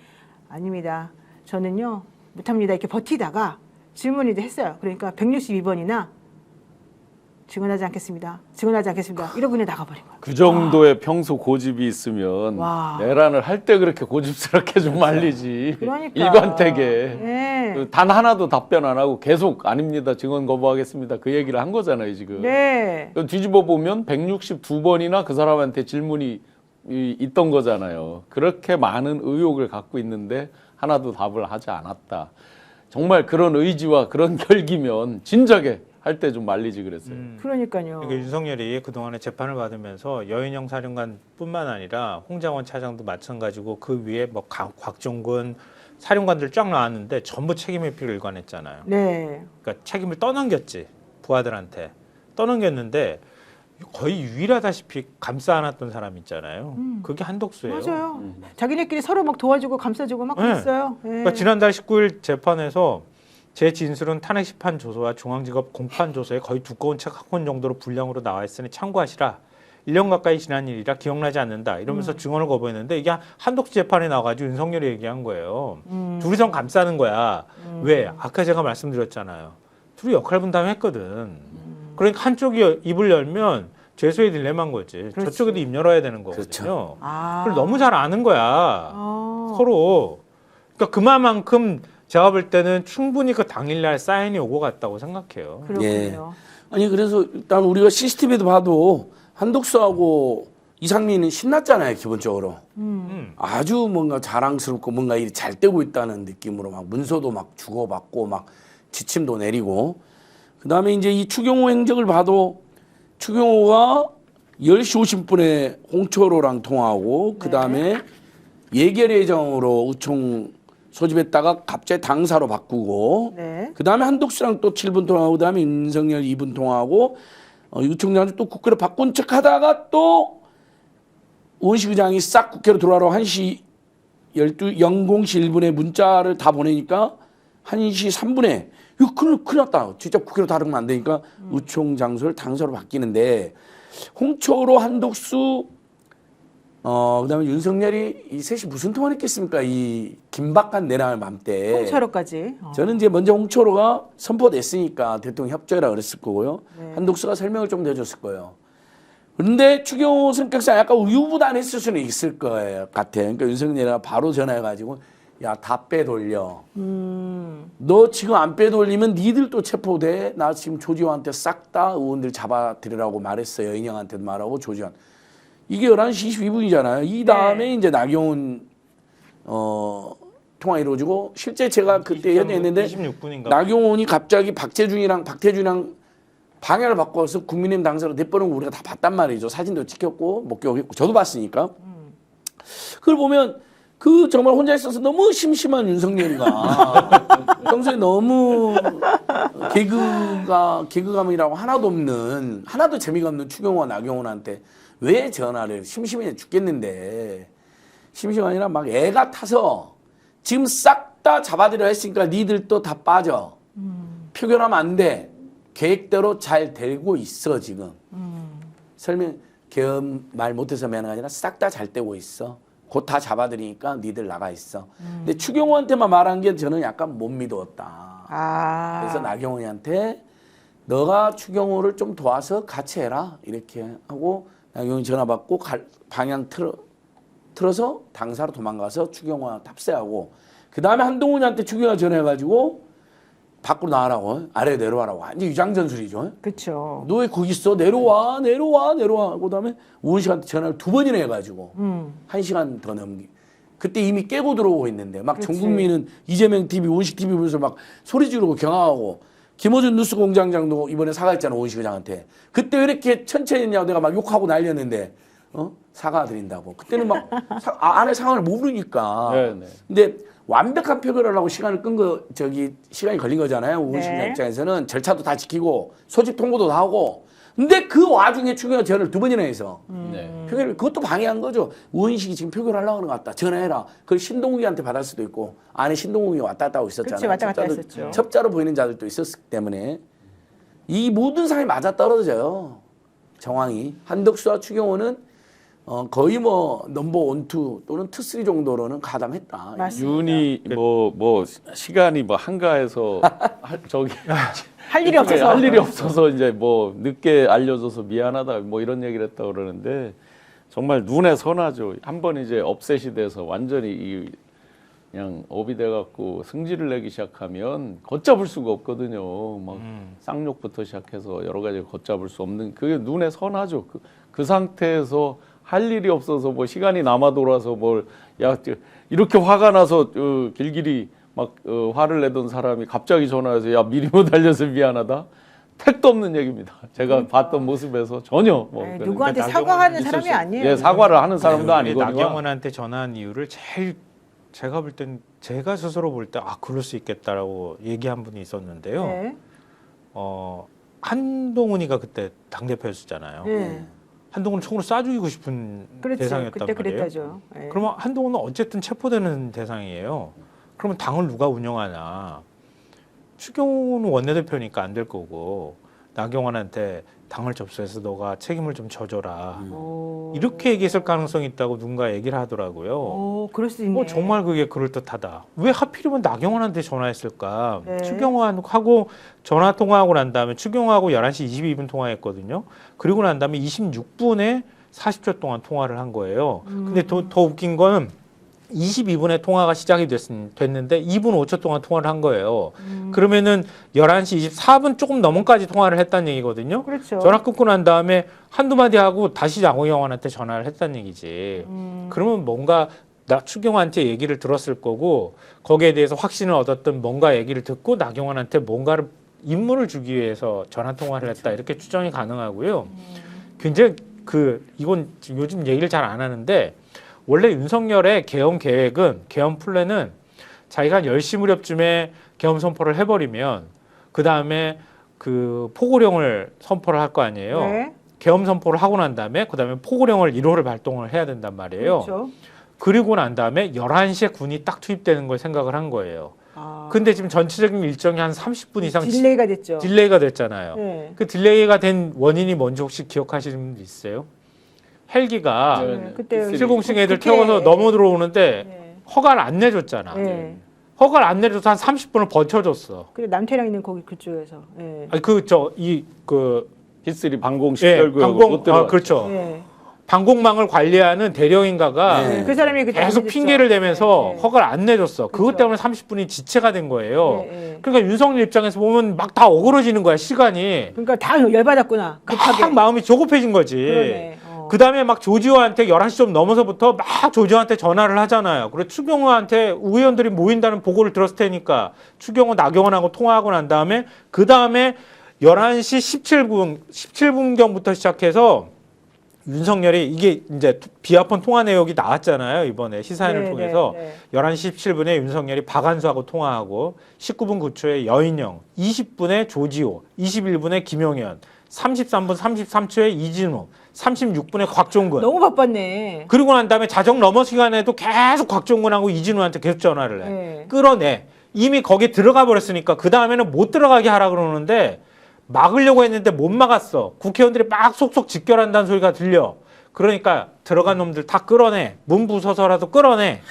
아닙니다. 저는요 못합니다. 이렇게 버티다가 질문을 이제 했어요. 그러니까 162번이나 증언하지 않겠습니다. 증언하지 않겠습니다. 이러고 그냥 나가버린 거예요. 그 정도의 평소 고집이 있으면 와. 내란을 할 때 그렇게 고집스럽게 좀 말리지. 그러니까. 일관되게. 네. 단 하나도 답변 안 하고 계속 아닙니다. 증언 거부하겠습니다. 그 얘기를 한 거잖아요, 지금. 네. 뒤집어 보면 162번이나 그 사람한테 질문이 있던 거잖아요. 그렇게 많은 의혹을 갖고 있는데 하나도 답을 하지 않았다. 정말 그런 의지와 그런 결기면 진작에 할 때 좀 말리지 그랬어요. 그러니까요. 그러니까 윤석열이 그동안에 재판을 받으면서 여인영 사령관뿐만 아니라 홍장원 차장도 마찬가지고 그 위에 뭐 곽종근 사령관들 쫙 나왔는데 전부 책임 회피를 일관했잖아요. 네. 그러니까 책임을 떠넘겼지 부하들한테 떠넘겼는데 거의 유일하다시피 감싸 안았던 사람 있잖아요. 그게 한덕수예요. 맞아요. 자기네끼리 서로 막 도와주고 감싸주고 막 네. 그랬어요. 네. 그러니까 지난달 19일 재판에서 제 진술은 탄핵 심판 조서와 중앙지검 공판 조서에 거의 두꺼운 책 한 권 정도로 분량으로 나와 있으니 참고하시라. 1년 가까이 지난 일이라 기억나지 않는다. 이러면서 증언을 거부했는데 이게 한덕수 재판에 나와가지고 윤석열이 얘기한 거예요. 둘이서 감싸는 거야. 왜? 아까 제가 말씀드렸잖아요. 둘이 역할 분담했거든. 그러니까 한쪽이 입을 열면 죄수의 딜레마인 거지. 그렇지. 저쪽에도 입 열어야 되는 거거든요. 그렇죠. 그걸 너무 잘 아는 거야. 서로. 그러니까 그만큼 제가 볼 때는 충분히 그 당일날 사인이 오고 갔다고 생각해요. 그렇군요. 아니 그래서 일단 우리가 CCTV도 봐도 한덕수하고 이상민은 신났잖아요, 기본적으로. 아주 뭔가 자랑스럽고 뭔가 일이 잘 되고 있다는 느낌으로 막 문서도 막 주고받고 막 지침도 내리고. 그다음에 이제 이 추경호 행적을 봐도 추경호가 10시 50분에 홍철호랑 통화하고 그다음에 예결 예정으로 우총 소집했다가 갑자기 당사로 바꾸고 네. 그다음에 한덕수랑 또 7분 통화하고 그다음에 윤석열 2분 통화하고 유총장한테 또 국회로 바꾼 척하다가 또 우원식 의장이 싹 국회로 들어와라 1시 0시 1분에 문자를 다 보내니까 1시 3분에 이거 큰일 났다. 직접 국회로 다루면 안 되니까 우총 장소를 당사로 바뀌는데 홍철호 한덕수 그다음에 윤석열이 이 셋이 무슨 통화를 했겠습니까? 이 긴박한 내란의 맘 때. 홍철호까지. 저는 이제 먼저 홍철호가 선포됐으니까 대통령 협조해라 그랬을 거고요. 네. 한덕수가 설명을 좀 더 해줬을 거예요. 그런데 추경호 성격상 약간 우유부단했을 수는 있을 거예요. 같아. 그러니까 윤석열이가 바로 전화해가지고 야, 다 빼돌려. 너 지금 안 빼돌리면 니들도 체포돼. 나 지금 조지환한테 싹 다 의원들 잡아들이라고 말했어요. 여인영한테도 말하고 조지환. 이게 11시 22분이잖아요. 이 다음에 이제 나경원 통화 이루어지고 실제 제가 그때 연애했는데 26분인가 나경원이 갑자기 박태준이랑 방향을 바꿔서 국민의힘 당사로 내버리고 우리가 다 봤단 말이죠. 사진도 찍혔고 목격했고 저도 봤으니까. 그걸 보면 그 정말 혼자 있어서 너무 심심한 윤석열이가 평소에 너무 개그감이라고 하나도 재미가 없는 추경호와 나경원한테 왜 전화를 심심해 죽겠는데 심심이 아니라 막 애가 타서 지금 싹 다 잡아들여 했으니까 니들도 다 빠져. 표결하면 안 돼. 계획대로 잘 되고 있어 지금. 설명 계엄 말 못해서 면허가 아니라 싹 다 잘 떼고 있어. 곧 다 잡아들이니까 니들 나가 있어. 근데 추경호한테만 말한 게 저는 약간 못 믿었다. 그래서 나경원이한테 너가 추경호를 좀 도와서 같이 해라 이렇게 하고 나경원이 전화 받고 방향 틀어서 당사로 도망가서 추경호 탑세하고 그 다음에 한동훈이한테 추경호가 전화해가지고 밖으로 나가라고 아래 내려와라고 완전 유장전술이죠. 그렇죠. 너 왜 거기 있어? 내려와. 그다음에 우은식한테 전화를 2번이나 해가지고 1시간 더 넘기. 그때 이미 깨고 들어오고 있는데 막 그치. 전 국민은 이재명 TV, 우은식 TV 보면서 막 소리 지르고 경악하고 김어준 뉴스공장장도 이번에 사과했잖아 우은식 회장한테. 그때 왜 이렇게 천천히 했냐고 내가 막 욕하고 날렸는데 사과드린다고. 그때는 막 안에 상황을 모르니까. 네. 근데 완벽한 표결을 하려고 시간을 끈 거 시간이 걸린 거잖아요. 우은식 네. 입장에서는 절차도 다 지키고 소집 통보도 다 하고. 근데 그 와중에 추경호 전화를 2번이나 해서 네. 표결을 그것도 방해한 거죠. 우은식이 지금 표결하려고 하는 것 같다. 전화해라. 그걸 신동욱이한테 받을 수도 있고 안에 신동욱이 왔다 갔다 하고 있었잖아요. 그치, 왔다 갔다 했었죠. 첩자로 보이는 자들도 있었기 때문에 이 모든 상황이 맞아 떨어져요. 정황이. 한덕수와 추경호는 거의 뭐 넘버 1, 2 또는 2, 3 정도로는 가담했다. 맞습니다. 윤이 뭐 시간이 뭐 한가해서 할 일이 없어서. 할 일이 없어서 이제 뭐 늦게 알려줘서 미안하다 뭐 이런 얘기를 했다 그러는데 정말 눈에 선하죠. 한번 이제 업셋이 돼서 완전히 그냥 업이 돼갖고 승질을 내기 시작하면 걷잡을 수가 없거든요. 막 쌍욕부터 시작해서 여러 가지 걷잡을 수 없는 그게 눈에 선하죠. 그 상태에서 할 일이 없어서 뭐 시간이 남아 돌아서 이렇게 화가 나서 길길이 막 화를 내던 사람이 갑자기 전화해서 야 미리 못 알려서 미안하다. 택도 없는 얘기입니다. 제가 봤던 모습에서 전혀 누구한테 그러니까 사과하는 나경원은 사람이 있을 수- 아니에요. 예, 사과를 하는 사람도 아니거든요. 나경원한테 전화한 이유를 제가 볼 땐 제가 스스로 볼 때 그럴 수 있겠다라고 얘기한 분이 있었는데요. 네. 한동훈이가 그때 당 대표였잖아요. 네. 한동훈을 총으로 쏴 죽이고 싶은 그렇죠. 대상이었단 그때 말이에요. 그랬다죠. 네. 그러면 한동훈은 어쨌든 체포되는 대상이에요. 그러면 당을 누가 운영하냐? 추경호는 원내대표니까 안 될 거고 나경원한테 당을 접수해서 너가 책임을 좀 져줘라. 이렇게 얘기했을 가능성이 있다고 누군가 얘기를 하더라고요. 그럴 수 있네. 정말 그게 그럴듯하다. 왜 하필이면 나경원한테 전화했을까? 네. 추경호하고 전화 통화하고 난 다음에 추경호하고 11시 22분 통화했거든요. 그리고 난 다음에 26분에 40초 동안 통화를 한 거예요. 근데 더 웃긴 건 22분에 통화가 시작이 됐는데 2분 5초 동안 통화를 한 거예요. 그러면은 11시 24분 조금 넘은까지 통화를 했다는 얘기거든요. 그렇죠. 전화 끊고 난 다음에 한두 마디 하고 다시 나경원한테 전화를 했다는 얘기지. 그러면 뭔가 추경호한테 얘기를 들었을 거고 거기에 대해서 확신을 얻었던 뭔가 얘기를 듣고 나경원한테 뭔가를 임무를 주기 위해서 전화 통화를 했다 이렇게 추정이 가능하고요. 굉장히 이건 요즘 얘기를 잘 안 하는데 원래 윤석열의 계엄 계획은 계엄 플랜은 자기가 한 10시 무렵쯤에 계엄 선포를 해버리면 그 다음에 포고령을 선포를 할 거 아니에요. 네. 계엄 선포를 하고 난 다음에 그 다음에 포고령을 1호를 발동을 해야 된단 말이에요. 그렇죠. 그리고 난 다음에 11시에 군이 딱 투입되는 걸 생각을 한 거예요. 근데 지금 전체적인 일정이 한 30분 이상 딜레이가 됐죠. 딜레이가 됐잖아요. 네. 그 딜레이가 된 원인이 뭔지 혹시 기억하시는 분 있어요? 헬기가 네. 그때 707 애들 국회- 태워서 넘어 들어오는데 네. 허가를 안 내줬잖아. 네. 허가를 안 내줘서 한 30분을 버텨줬어. 근데 남태령 있는 거기 그쪽에서. 네. 아니 P3 방공 예, 식별 구역으로 방공 못 들어갔죠. 그렇죠. 네. 방공망을 관리하는 대령인가가 네. 그 사람이 그때 계속 안 해줬죠. 핑계를 대면서 네, 네. 허가를 안 내줬어. 그것 그렇죠. 때문에 30분이 지체가 된 거예요. 네, 네. 그러니까 윤석열 입장에서 보면 막 다 어그러지는 거야 시간이. 그러니까 다 열받았구나. 급하게. 막 마음이 조급해진 거지. 그러네. 그 다음에 막 조지호한테 11시 좀 넘어서부터 막 조지호한테 전화를 하잖아요. 그리고 추경호한테 의원들이 모인다는 보고를 들었을 테니까 추경호, 나경원하고 통화하고 난 다음에 그 다음에 11시 17분경부터 시작해서 윤석열이 이게 이제 비아폰 통화 내역이 나왔잖아요. 이번에 시사인을 네, 통해서 네, 11시 17분에 윤석열이 박한수하고 통화하고 19분 9초에 여인영, 20분에 조지호, 21분에 김용현, 33분 33초에 이진우, 36분에 곽종근. 너무 바빴네. 그리고 난 다음에 자정 넘어 시간에도 계속 곽종근하고 이진우한테 계속 전화를 해. 네. 끌어내. 이미 거기에 들어가 버렸으니까 그 다음에는 못 들어가게 하라 그러는데 막으려고 했는데 못 막았어. 국회의원들이 막 속속 직결한다는 소리가 들려. 그러니까 들어간 놈들 다 끌어내. 문 부숴서라도 끌어내.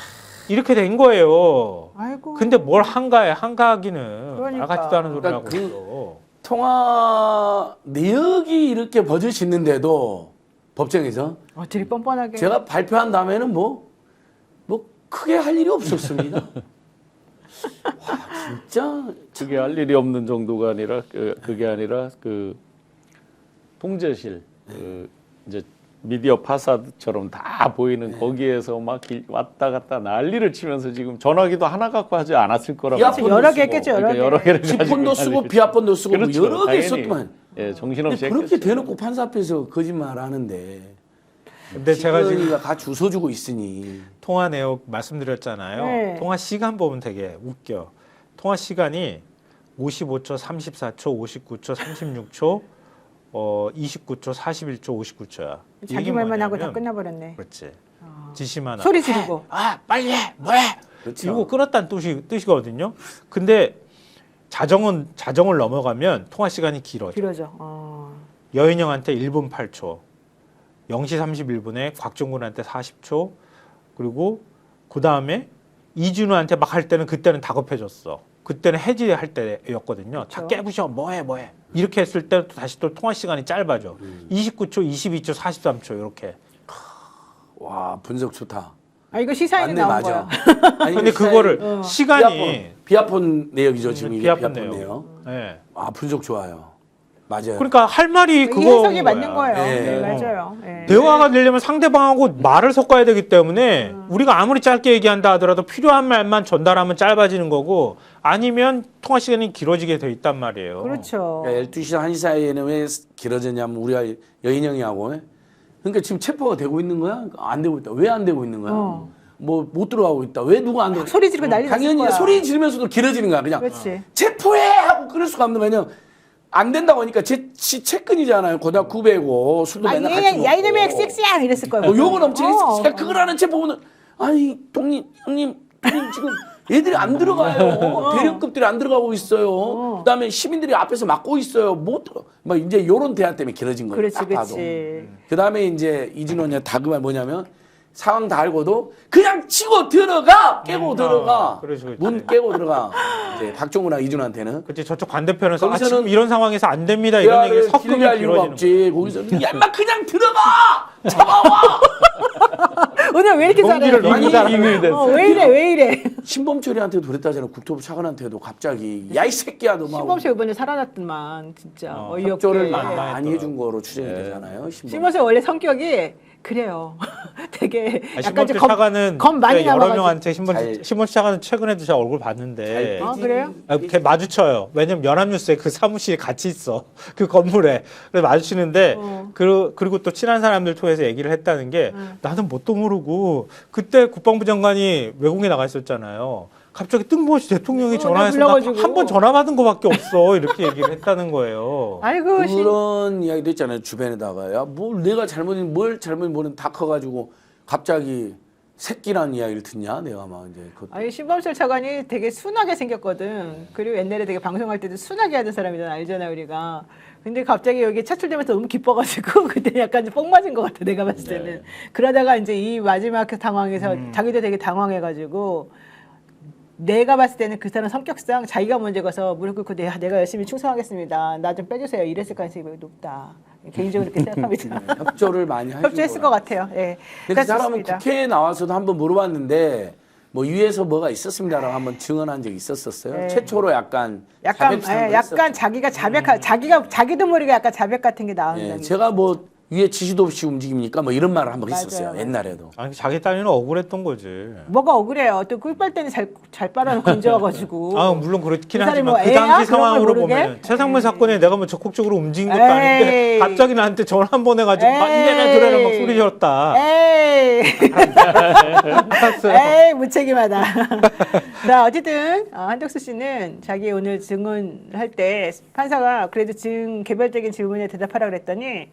이렇게 된 거예요. 아이고. 근데 뭘 한가해. 한가하기는. 그러니까. 말같지도 않은 소리 하고 그러니까 있어. 통화 내역이 이렇게 버젓이 있는데도 법정에서 되게 뻔뻔하게. 제가 발표한 다음에는 뭐 크게 할 일이 없었습니다. 와, 진짜 그게 할 일이 없는 정도가 아니라 그게 아니라 그 통제실 이제 미디어 파사드처럼 다 보이는 거기에서 막 왔다 갔다 난리를 치면서 지금 전화기도 하나 갖고 하지 않았을 거라고. 비아폰도 여러 개 쓰고, 했겠죠. 그러니까 여러 여러 개. 개를 가지고 지폰도 쓰고 난리를 비아폰도 쓰고 뭐 그렇죠. 여러 개 당연히. 썼더만. 예, 정신없이 근데 그렇게 했겠죠. 대놓고 판사 앞에서 거짓말 하는데 근데 제가 지금 김건희가 같이 웃어주고 있으니 통화 내역 말씀드렸잖아요. 네. 통화 시간 보면 되게 웃겨. 통화 시간이 55초, 34초, 59초, 36초, 29초, 41초, 59초야. 자기 말만 하고 다 끝나버렸네. 그렇지. 지시만 하고. 소리 지르고. 빨리 해, 뭐해? 그렇죠. 이거 끊었다는 뜻이거든요. 근데 자정을 넘어가면 통화 시간이 길어져. 길어져. 여인영한테 1분 8초, 0시 31분에 곽종근한테 40초, 그리고 그 다음에 이준호한테 막 할 때는 그때는 다급해졌어. 그때는 해지할 때였거든요. 다 그렇죠. 깨부셔, 뭐해. 이렇게 했을 때 다시 또 통화 시간이 짧아져. 29초, 22초, 43초 이렇게. 와 분석 좋다. 이거 시사에는 맞네 나온 맞아. 거야. 아니, 근데 그거를 시간이 비아폰 내역이죠 지금 이게 비아폰 비아폰 내역. 내역. 예. 아 분석 좋아요. 맞아요. 그러니까 할 말이 이 그거 해석이 맞는 거예요. 예. 네, 맞아요. 예. 대화가 되려면 상대방하고 말을 섞어야 되기 때문에 우리가 아무리 짧게 얘기한다 하더라도 필요한 말만 전달하면 짧아지는 거고 아니면 통화 시간이 길어지게 돼 있단 말이에요. 그렇죠. 그러니까 12시랑 1시 사이에는 왜 길어졌냐면 우리가 여인형이하고 그러니까 지금 체포가 되고 있는 거야? 안 되고 있다. 왜 안 되고 있는 거야? 뭐 못 들어가고 있다. 왜 누가 안 들어? 소리 지르고 난리 났을 당연히 거야. 소리 지르면서도 길어지는 거야. 그냥 그렇지. 체포해 하고 그럴 수가 없는 거냐? 안 된다고 하니까 채권이잖아요. 고등학교 후배고 술도 맨날 같이 먹고. 야 이놈의 섹시야 이랬을 거야. 뭐 욕은 엄청 했어. 어. 그걸 하는 체포는 아니 형님 지금 애들이 안 들어가요. 대령급들이 안 들어가고 있어요. 그다음에 시민들이 앞에서 막고 있어요. 못 들어. 막 이제 요런 대화 때문에 길어진 거예요. 그렇지, 딱 봐도. 그렇지. 그다음에 이제 이준호냐 다그말 뭐냐면 상황 다 알고도 그냥 치고 들어가 깨고 들어가 그렇지. 문 깨고 들어가. 이제 박종훈랑 이준호한테는 그렇지. 저쪽 반대편에서 거기서는 지금 이런 상황에서 안 됩니다. 이런 얘기 길게 섞으면 할 이유가 길어지는 없지. 거기서 야 인마 그냥 들어가 잡아와. 오늘 왜 이렇게 잘해? 공기를 너무 잘하는 왜 이래? 신범철이한테도 그랬다잖아. 국토부 차관한테도 갑자기 야 이 새끼야 너무 신범철 이번에 살아났더만 진짜 어이없게. 협조를 많이 해준 거로 추정이 되잖아요. 신범철 원래 성격이 그래요. 되게 약간 신범철 좀 차관은 검 많이 여러 남아가지고. 명한테 잘- 신범철 차관은 최근에도 제 얼굴 봤는데 그래요? 이렇게 마주쳐요. 왜냐면 연합뉴스에 그 사무실에 같이 있어. 그 건물에. 그래서 마주치는데 그리고 또 친한 사람들 통해서 얘기를 했다는 게 나는 뭣도 모르고 그때 국방부 장관이 외국에 나가 있었잖아요. 갑자기 뜬금없이 대통령이 전화해서 불러가지고. 한 번 전화 받은 거밖에 없어. 이렇게 얘기를 했다는 거예요. 아이고 그런 이야기도 있잖아요. 주변에다가 야뭘 내가 뭘 잘못 모르는 다 커가지고 갑자기 새끼라는 이야기를 듣냐 내가 막 이제 그것도 아니 신범철 차관이 되게 순하게 생겼거든. 그리고 옛날에 되게 방송할 때도 순하게 하던 사람이잖아, 알잖아 우리가. 근데 갑자기 여기 차출되면서 너무 기뻐가지고 그때 약간 좀 뽕 맞은 것 같아 내가 봤을 때는. 그러다가 이제 이 마지막 그 상황에서 자기도 되게 당황해가지고 내가 봤을 때는 그 사람 성격상 자기가 먼저 가서 무릎 꿇고 내가 열심히 충성하겠습니다. 나 좀 빼주세요. 이랬을 가능성이 매우 높다. 개인적으로 그렇게 생각합니다. 협조를 많이 하신 협조했을 것 같아요. 예. 근데 그 사람은 그렇습니다. 국회에 나와서도 한번 물어봤는데 뭐 위에서 뭐가 있었습니다라고 한번 증언한 적이 있었었어요. 네. 최초로 약간 약간 자백한 거 약간 자기가 자기도 모르게 약간 자백 같은 게 나온다. 예, 제가 뭐 위에 지시도 없이 움직입니까? 뭐 이런 말을 한 번 맞아요. 있었어요. 옛날에도. 아니 자기 딸이는 억울했던 거지. 뭐가 억울해요. 또 꿀빨 때는 잘 빨아놓고 얹어가지고. 아 물론 그렇긴 그 사람이 하지만 뭐 그 애야? 당시 그런 걸 상황으로 모르게? 보면 최상무 사건에 내가 뭐 적극적으로 움직인 것도 에이. 아닌데 갑자기 나한테 전화 한 번 해가지고 막 이래라 저래라 막 소리 질렀다. 에이. 알았어요. 에이 무책임하다. 자 어쨌든 한덕수 씨는 자기 오늘 증언할 때 판사가 그래도 개별적인 질문에 대답하라 그랬더니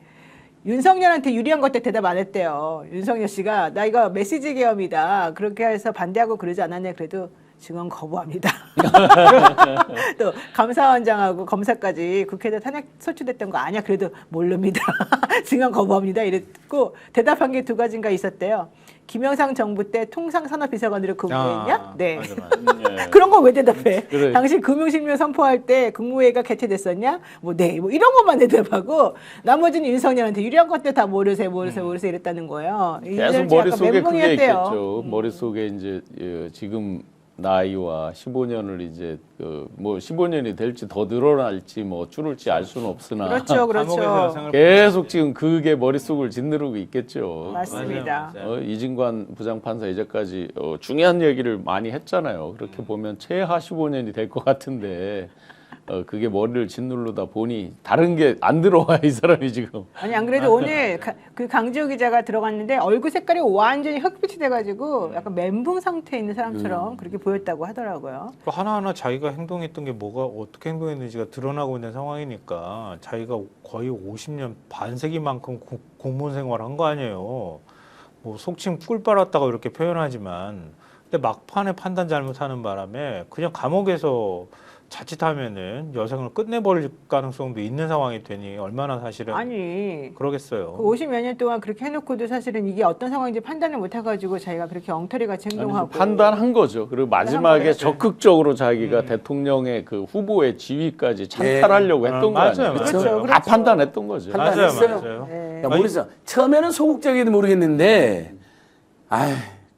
윤석열한테 유리한 것들 대답 안 했대요. 윤석열 씨가 나 이거 메시지 계엄이다. 그렇게 해서 반대하고 그러지 않았냐. 그래도 증언 거부합니다. 또 감사원장하고 검사까지 국회에서 탄핵 소추됐던 거 아니야? 그래도 모릅니다. 증언 거부합니다. 이랬고 대답한 게 2가지인가 있었대요. 김영삼 정부 때 통상산업비서관으로 근무했냐? 네. 예. 그런 거 왜 대답해? 그래. 당시 금융실명 선포할 때 국무회의가 개최됐었냐? 네. 뭐 이런 것만 대답하고 나머지는 윤석열한테 유리한 것들 다 모르세요 이랬다는 거예요. 계속 머릿속에 그게 멘붕이었대요. 있겠죠. 머릿속에 이제 지금 나이와 15년을 이제 뭐 15년이 될지 더 늘어날지 뭐 줄을지 알 수는 없으나 그렇죠. 감옥에서 생을 계속 지금 그게 머릿속을 짓누르고 있겠죠. 맞습니다. 맞아요. 이진관 부장판사 이제까지 중요한 얘기를 많이 했잖아요. 그렇게 보면 최하 15년이 될 것 같은데 그게 머리를 짓누르다 보니 다른 게 안 들어와 이 사람이 지금. 아니 안 그래도 오늘 그 강지호 기자가 들어갔는데 얼굴 색깔이 완전히 흑빛이 돼가지고 약간 멘붕 상태에 있는 사람처럼 그렇게 보였다고 하더라고요. 또 하나하나 자기가 행동했던 게 뭐가 어떻게 행동했는지가 드러나고 있는 상황이니까 자기가 거의 50년 반세기만큼 공무원 생활한 거 아니에요. 뭐 속칭 꿀 빨았다고 이렇게 표현하지만 근데 막판에 판단 잘못하는 바람에 그냥 감옥에서 자칫하면은 여생을 끝내버릴 가능성도 있는 상황이 되니 얼마나 사실은 아니 그러겠어요. 그 50몇 년 동안 그렇게 해놓고도 사실은 이게 어떤 상황인지 판단을 못해가지고 자기가 그렇게 엉터리같이 행동하고 판단한 거죠. 그리고 마지막에 거예요? 적극적으로 자기가 대통령의 그 후보의 지위까지 찬탈하려고 했던 거 맞아요, 아니에요. 맞아요. 그렇죠, 다 그렇죠. 판단했던 거죠. 판단했어요. 맞아요. 네. 야, 모르겠어. 처음에는 소극적이도 모르겠는데,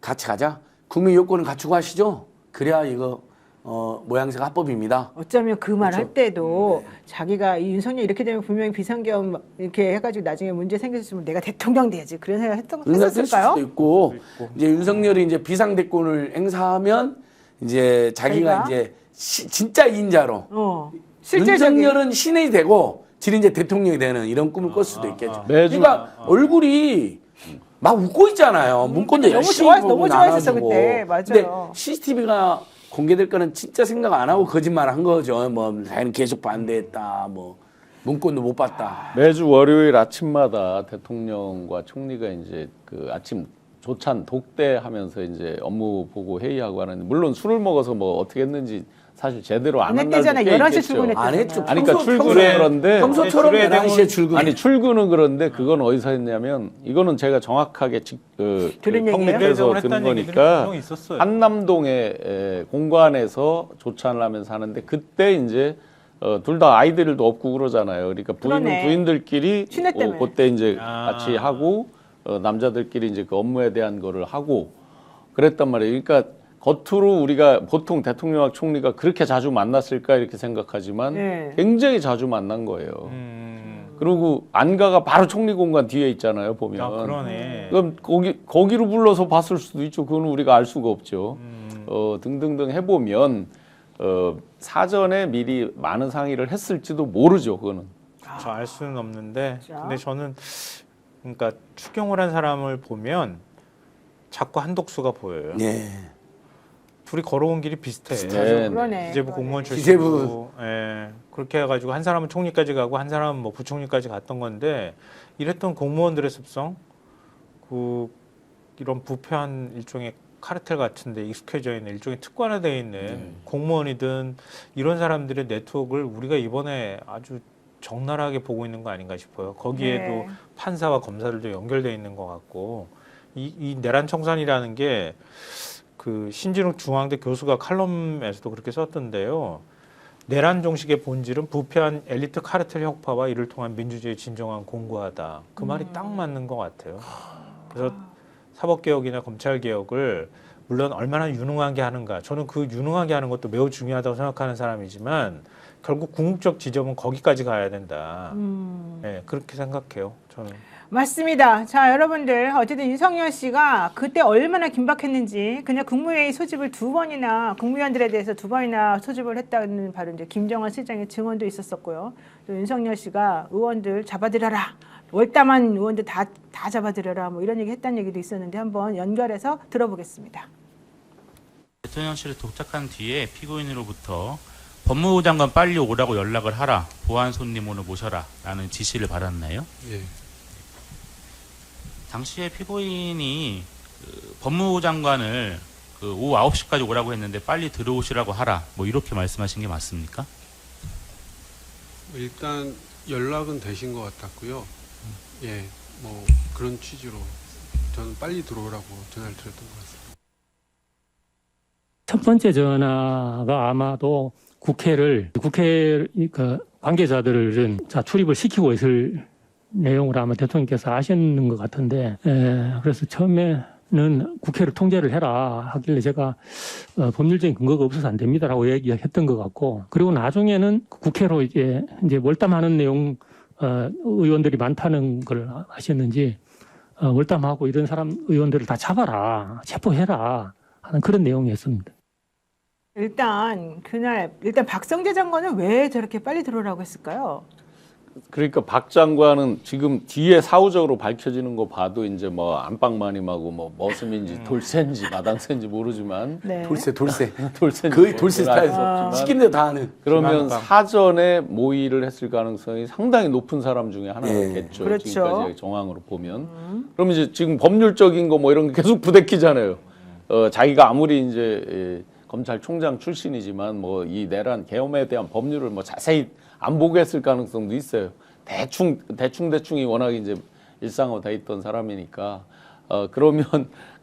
같이 가자. 국민 요건을 갖추고 하시죠. 그래야 이거 모양새가 합법입니다. 어쩌면 그 말 할 그렇죠. 때도 자기가 이 윤석열 이렇게 되면 분명히 비상계엄 이렇게 해가지고 나중에 문제 생겼으면 내가 대통령 돼야지 그런 생각 했을 했었을까요? 수도 있고, 이제 윤석열이 이제 비상대권을 행사하면 이제 자기가 자기가? 이제 진짜 인자로 실질적인 윤석열은 신이 되고 질 이제 대통령이 되는 이런 꿈을 꿀 수도 있겠죠. 매주 그러니까 얼굴이 막 웃고 있잖아요. 문건도 너무 열심히 좋아했- 보고 너무 좋아했었어, 나눠주고. 그때. 맞아요. 근데 CCTV가 공개될 거는 진짜 생각 안 하고 거짓말을 한 거죠. 뭐 자기는 계속 반대했다. 뭐 문건도 못 봤다. 매주 월요일 아침마다 대통령과 총리가 이제 그 아침 조찬 독대하면서 이제 업무 보고 회의하고 하는데 물론 술을 먹어서 뭐 어떻게 했는지 사실 제대로 안 안 한 날도 했대잖아요. 꽤 11시 있겠죠. 출근했대요. 안 했죠. 아니 그러니까 출근은 평소에- 그런데 평소처럼 주례 11시에 출근. 아니 출근은 그런데 그건 어디서 했냐면 이거는 제가 정확하게 들은 얘기예요? 평립해서 들은 했다는 얘기들이 거니까 분명히 있었어요. 한남동의 공관에서 조찬을 하면서 하는데 그때 이제 둘 다 아이들도 없고 그러잖아요. 그러니까 그러네. 부인들끼리 친해 때문에. 그때 이제 아. 같이 하고 남자들끼리 이제 그 업무에 대한 거를 하고 그랬단 말이에요. 그러니까 겉으로 우리가 보통 대통령과 총리가 그렇게 자주 만났을까 이렇게 생각하지만 네. 굉장히 자주 만난 거예요. 그리고 안가가 바로 총리 공간 뒤에 있잖아요. 보면. 아, 그러네. 그럼 거기로 불러서 봤을 수도 있죠. 그건 우리가 알 수가 없죠. 등등등 해보면 사전에 미리 많은 상의를 했을지도 모르죠. 그거는. 저 알 수는 없는데 진짜? 근데 저는 그러니까 추경을 한 사람을 보면 자꾸 한독수가 보여요. 예. 둘이 걸어온 길이 비슷해. 네. 그러네. 기재부 공무원 기재부. 출신이고, 예, 그렇게 해가지고 한 사람은 총리까지 가고 한 사람은 뭐 부총리까지 갔던 건데 이랬던 공무원들의 습성, 이런 부패한 일종의 카르텔 같은데 익숙해져 있는 일종의 특권화되어 있는 공무원이든 이런 사람들의 네트워크를 우리가 이번에 아주 적나라하게 보고 있는 거 아닌가 싶어요. 거기에도 네. 판사와 검사들도 연결돼 있는 것 같고 이 내란 청산이라는 게 그 신진욱 중앙대 교수가 칼럼에서도 그렇게 썼던데요. 내란 종식의 본질은 부패한 엘리트 카르텔 혁파와 이를 통한 민주주의의 진정한 공고하다. 그 말이 딱 맞는 것 같아요. 그래서 사법개혁이나 검찰개혁을 물론 얼마나 유능하게 하는가. 저는 그 유능하게 하는 것도 매우 중요하다고 생각하는 사람이지만 결국 궁극적 지점은 거기까지 가야 된다. 네, 그렇게 생각해요. 저는. 맞습니다. 자, 여러분들 어쨌든 윤석열 씨가 그때 얼마나 긴박했는지 그냥 국무회의 소집을 2번이나 국무위원들에 대해서 2번이나 소집을 했다는 바로 이제 김정은 실장의 증언도 있었었고요. 또 윤석열 씨가 의원들 잡아들여라. 월담한 의원들 다 잡아들여라. 뭐 이런 얘기 했다는 얘기도 있었는데 한번 연결해서 들어보겠습니다. 대통령실에 도착한 뒤에 피고인으로부터 법무부 장관 빨리 오라고 연락을 하라. 보안 손님 오늘 모셔라. 라는 지시를 받았나요? 예. 당시에 피고인이 법무부 장관을 그 오후 9시까지 오라고 했는데 빨리 들어오시라고 하라. 뭐 이렇게 말씀하신 게 맞습니까? 일단 연락은 되신 것 같았고요. 예, 뭐 그런 취지로 저는 빨리 들어오라고 전화를 드렸던 것 같습니다. 첫 번째 전화가 아마도 국회 그 관계자들은 자 출입을 시키고 있을 내용으로 아마 대통령께서 아시는 것 같은데, 그래서 처음에는 국회를 통제를 해라 하길래 제가 법률적인 근거가 없어서 안 됩니다라고 얘기했던 것 같고, 그리고 나중에는 국회로 이제 월담하는 내용 의원들이 많다는 걸 아셨는지 월담하고 이런 사람 의원들을 다 잡아라, 체포해라 하는 그런 내용이었습니다. 일단 박성재 장관은 왜 저렇게 빨리 들어오라고 했을까요? 그러니까 박 장관은 지금 뒤에 사후적으로 밝혀지는 거 봐도 이제 뭐 안방마님하고 뭐 머슴인지 돌쇠인지 마당쇠인지 모르지만 네. 돌쇠 돌쇠인지 거의 돌쇠 스타일 없지만 시킨 대로 다 하는. 그러면 사전에 모의를 했을 가능성이 상당히 높은 사람 중에 하나겠죠. 그렇죠. 지금까지 정황으로 보면. 그럼 이제 지금 법률적인 거 뭐 이런 게 계속 부대끼잖아요. 자기가 아무리 이제 검찰총장 출신이지만 뭐 이 내란 계엄에 대한 법률을 뭐 자세히 안 보고 했을 가능성도 있어요. 대충이 워낙 이제 일상화돼 있던 사람이니까. 그러면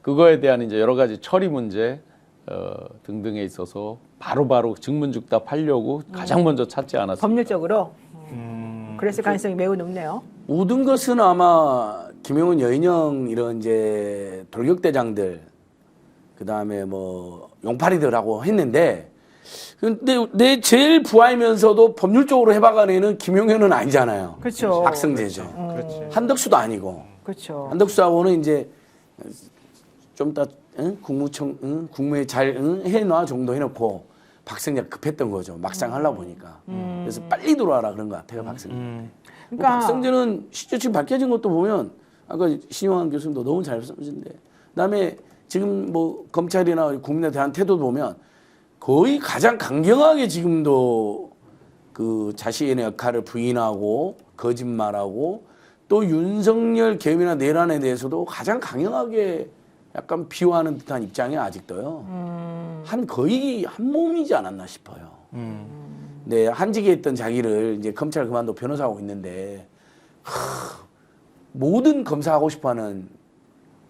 그거에 대한 이제 여러 가지 처리 문제 등등에 있어서 바로바로 증문즉답하려고 가장 먼저 찾지 않았습니까? 법률적으로 그랬을 가능성이 매우 높네요. 모든 것은 아마 김용은, 여인영 이런 이제 돌격대장들, 그 다음에 뭐 용팔이들하고 했는데, 근데 내 제일 부하이면서도 법률적으로 해박한 애는 김용현은 아니잖아요. 그렇죠. 박성재죠. 그렇지. 한덕수도 아니고. 그렇죠. 한덕수하고는 이제 좀 더 국무에 잘 해놔 정도 해놓고 박성재가 급했던 거죠. 막상 하려고 보니까. 그래서 빨리 들어와라 그런 것 같아요, 박성재. 그러니까 박성재는 실제 지금 밝혀진 것도 보면 아까 신용환 교수님도 너무 잘 말씀하셨는데, 그다음에 지금 뭐 검찰이나 국민에 대한 태도도 보면 거의 가장 강경하게 지금도 그 자신의 역할을 부인하고 거짓말하고, 또 윤석열 계엄이나 내란에 대해서도 가장 강경하게 약간 비호하는 듯한 입장이 아직도요. 거의 한 몸이지 않았나 싶어요. 네, 한직에 있던 자기를 이제 검찰 그만두고 변호사하고 있는데, 모든 검사하고 싶어하는